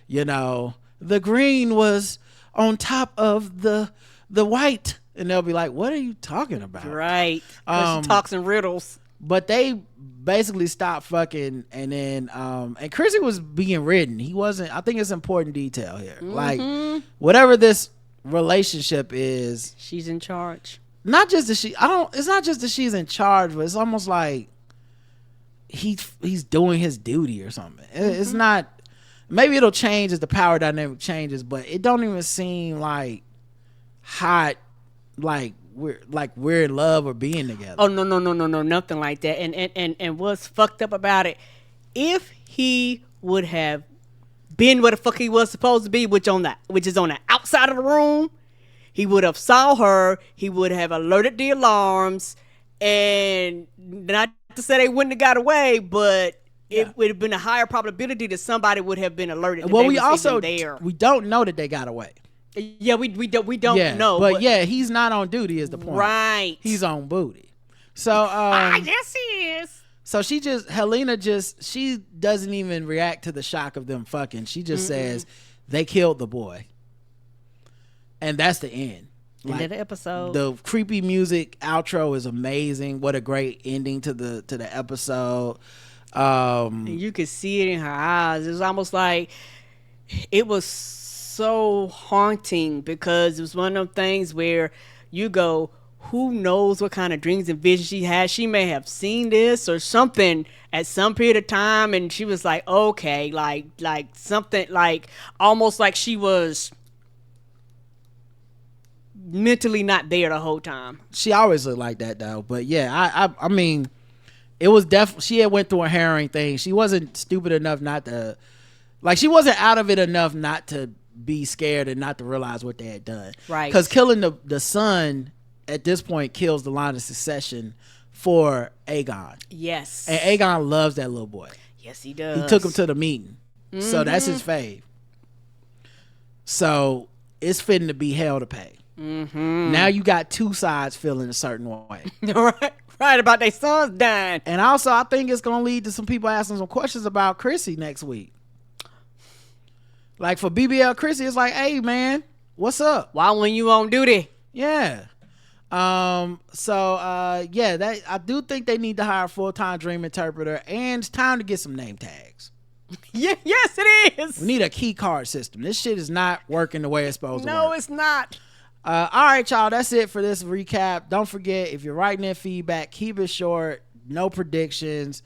the green was on top of the white. And they'll be like, what are you talking about? Right. Because she talks in riddles. But they basically stopped fucking, and then and Crissy was being ridden. He wasn't. I think it's important detail here. Like whatever this relationship is, she's in charge. Not just that she. I don't. It's not just that she's in charge, but it's almost like he's doing his duty or something. It's not. Maybe it'll change as the power dynamic changes, but it don't even seem like hot. Like we're in love or being together. Oh no, nothing like that. And what's fucked up about it? If he would have been where the fuck he was supposed to be, which is on the outside of the room, he would have saw her. He would have alerted the alarms, and not to say they wouldn't have got away, but it would have been a higher probability that somebody would have been alerted. Well, we also we don't know that they got away. Yeah, we don't know. But yeah, he's not on duty is the point. Right. He's on booty. So yes he is. So she doesn't even react to the shock of them fucking. She just says they killed the boy. And that's the end. Like, end of the episode. The creepy music outro is amazing. What a great ending to the episode. And you could see it in her eyes. It was almost like it was so haunting, because it was one of them things where you go, who knows what kind of dreams and visions she had. She may have seen this or something at some period of time, and she was like, okay, like something, like almost like she was mentally not there the whole time. She always looked like that though. But yeah, I mean, it was definitely, she had went through a harrowing thing. She wasn't stupid enough not to, like, she wasn't out of it enough not to be scared and not to realize what they had done. Right. Because killing the son at this point kills the line of succession for Aegon. Yes. And Aegon loves that little boy. Yes, he does. He took him to the meeting. So that's his fave. So it's fitting to be hell to pay. Now you got two sides feeling a certain way. right about their sons dying. And also I think it's going to lead to some people asking some questions about Crissy next week. Like for BBL Crissy, it's like, hey man, what's up? Why when you on duty? Yeah. Yeah, that I do think they need to hire a full-time dream interpreter, and it's time to get some name tags. Yeah, yes it is. We need a key card system. This shit is not working the way it's supposed to work. No, it's not. All right, y'all, that's it for this recap. Don't forget, if you're writing in feedback, keep it short, no predictions.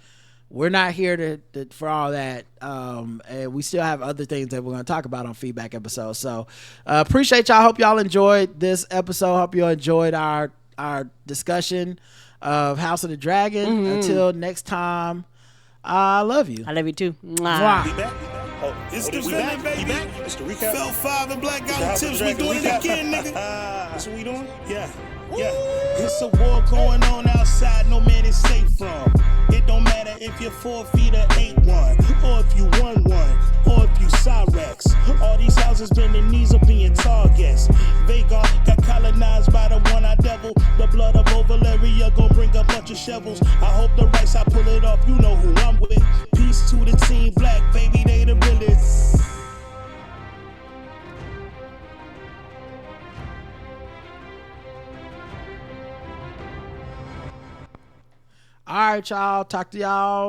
We're not here to for all that. And we still have other things that we're going to talk about on feedback episodes. So appreciate y'all. Hope y'all enjoyed this episode. Hope you enjoyed our discussion of House of the Dragon. Until next time, I love you. I love you too. Mwah. We back? It's the villain, baby. It's the recap. Fell 5 and Black Guy Tips. We doing it again, nigga. That's what we doing? Yeah. It's a war going on outside. No man is safe from. It don't matter if you're 4 feet or 8'1", or if you 1'1", or if you Cyrex. All these houses bending knees are being targets. Aegon got colonized by the one-eyed devil. The blood of Valeria gon' bring a bunch of shovels. I hope the rights I pull it off. You know who I'm with. Peace to the team Black, baby, they the realest. All right, y'all. Talk to y'all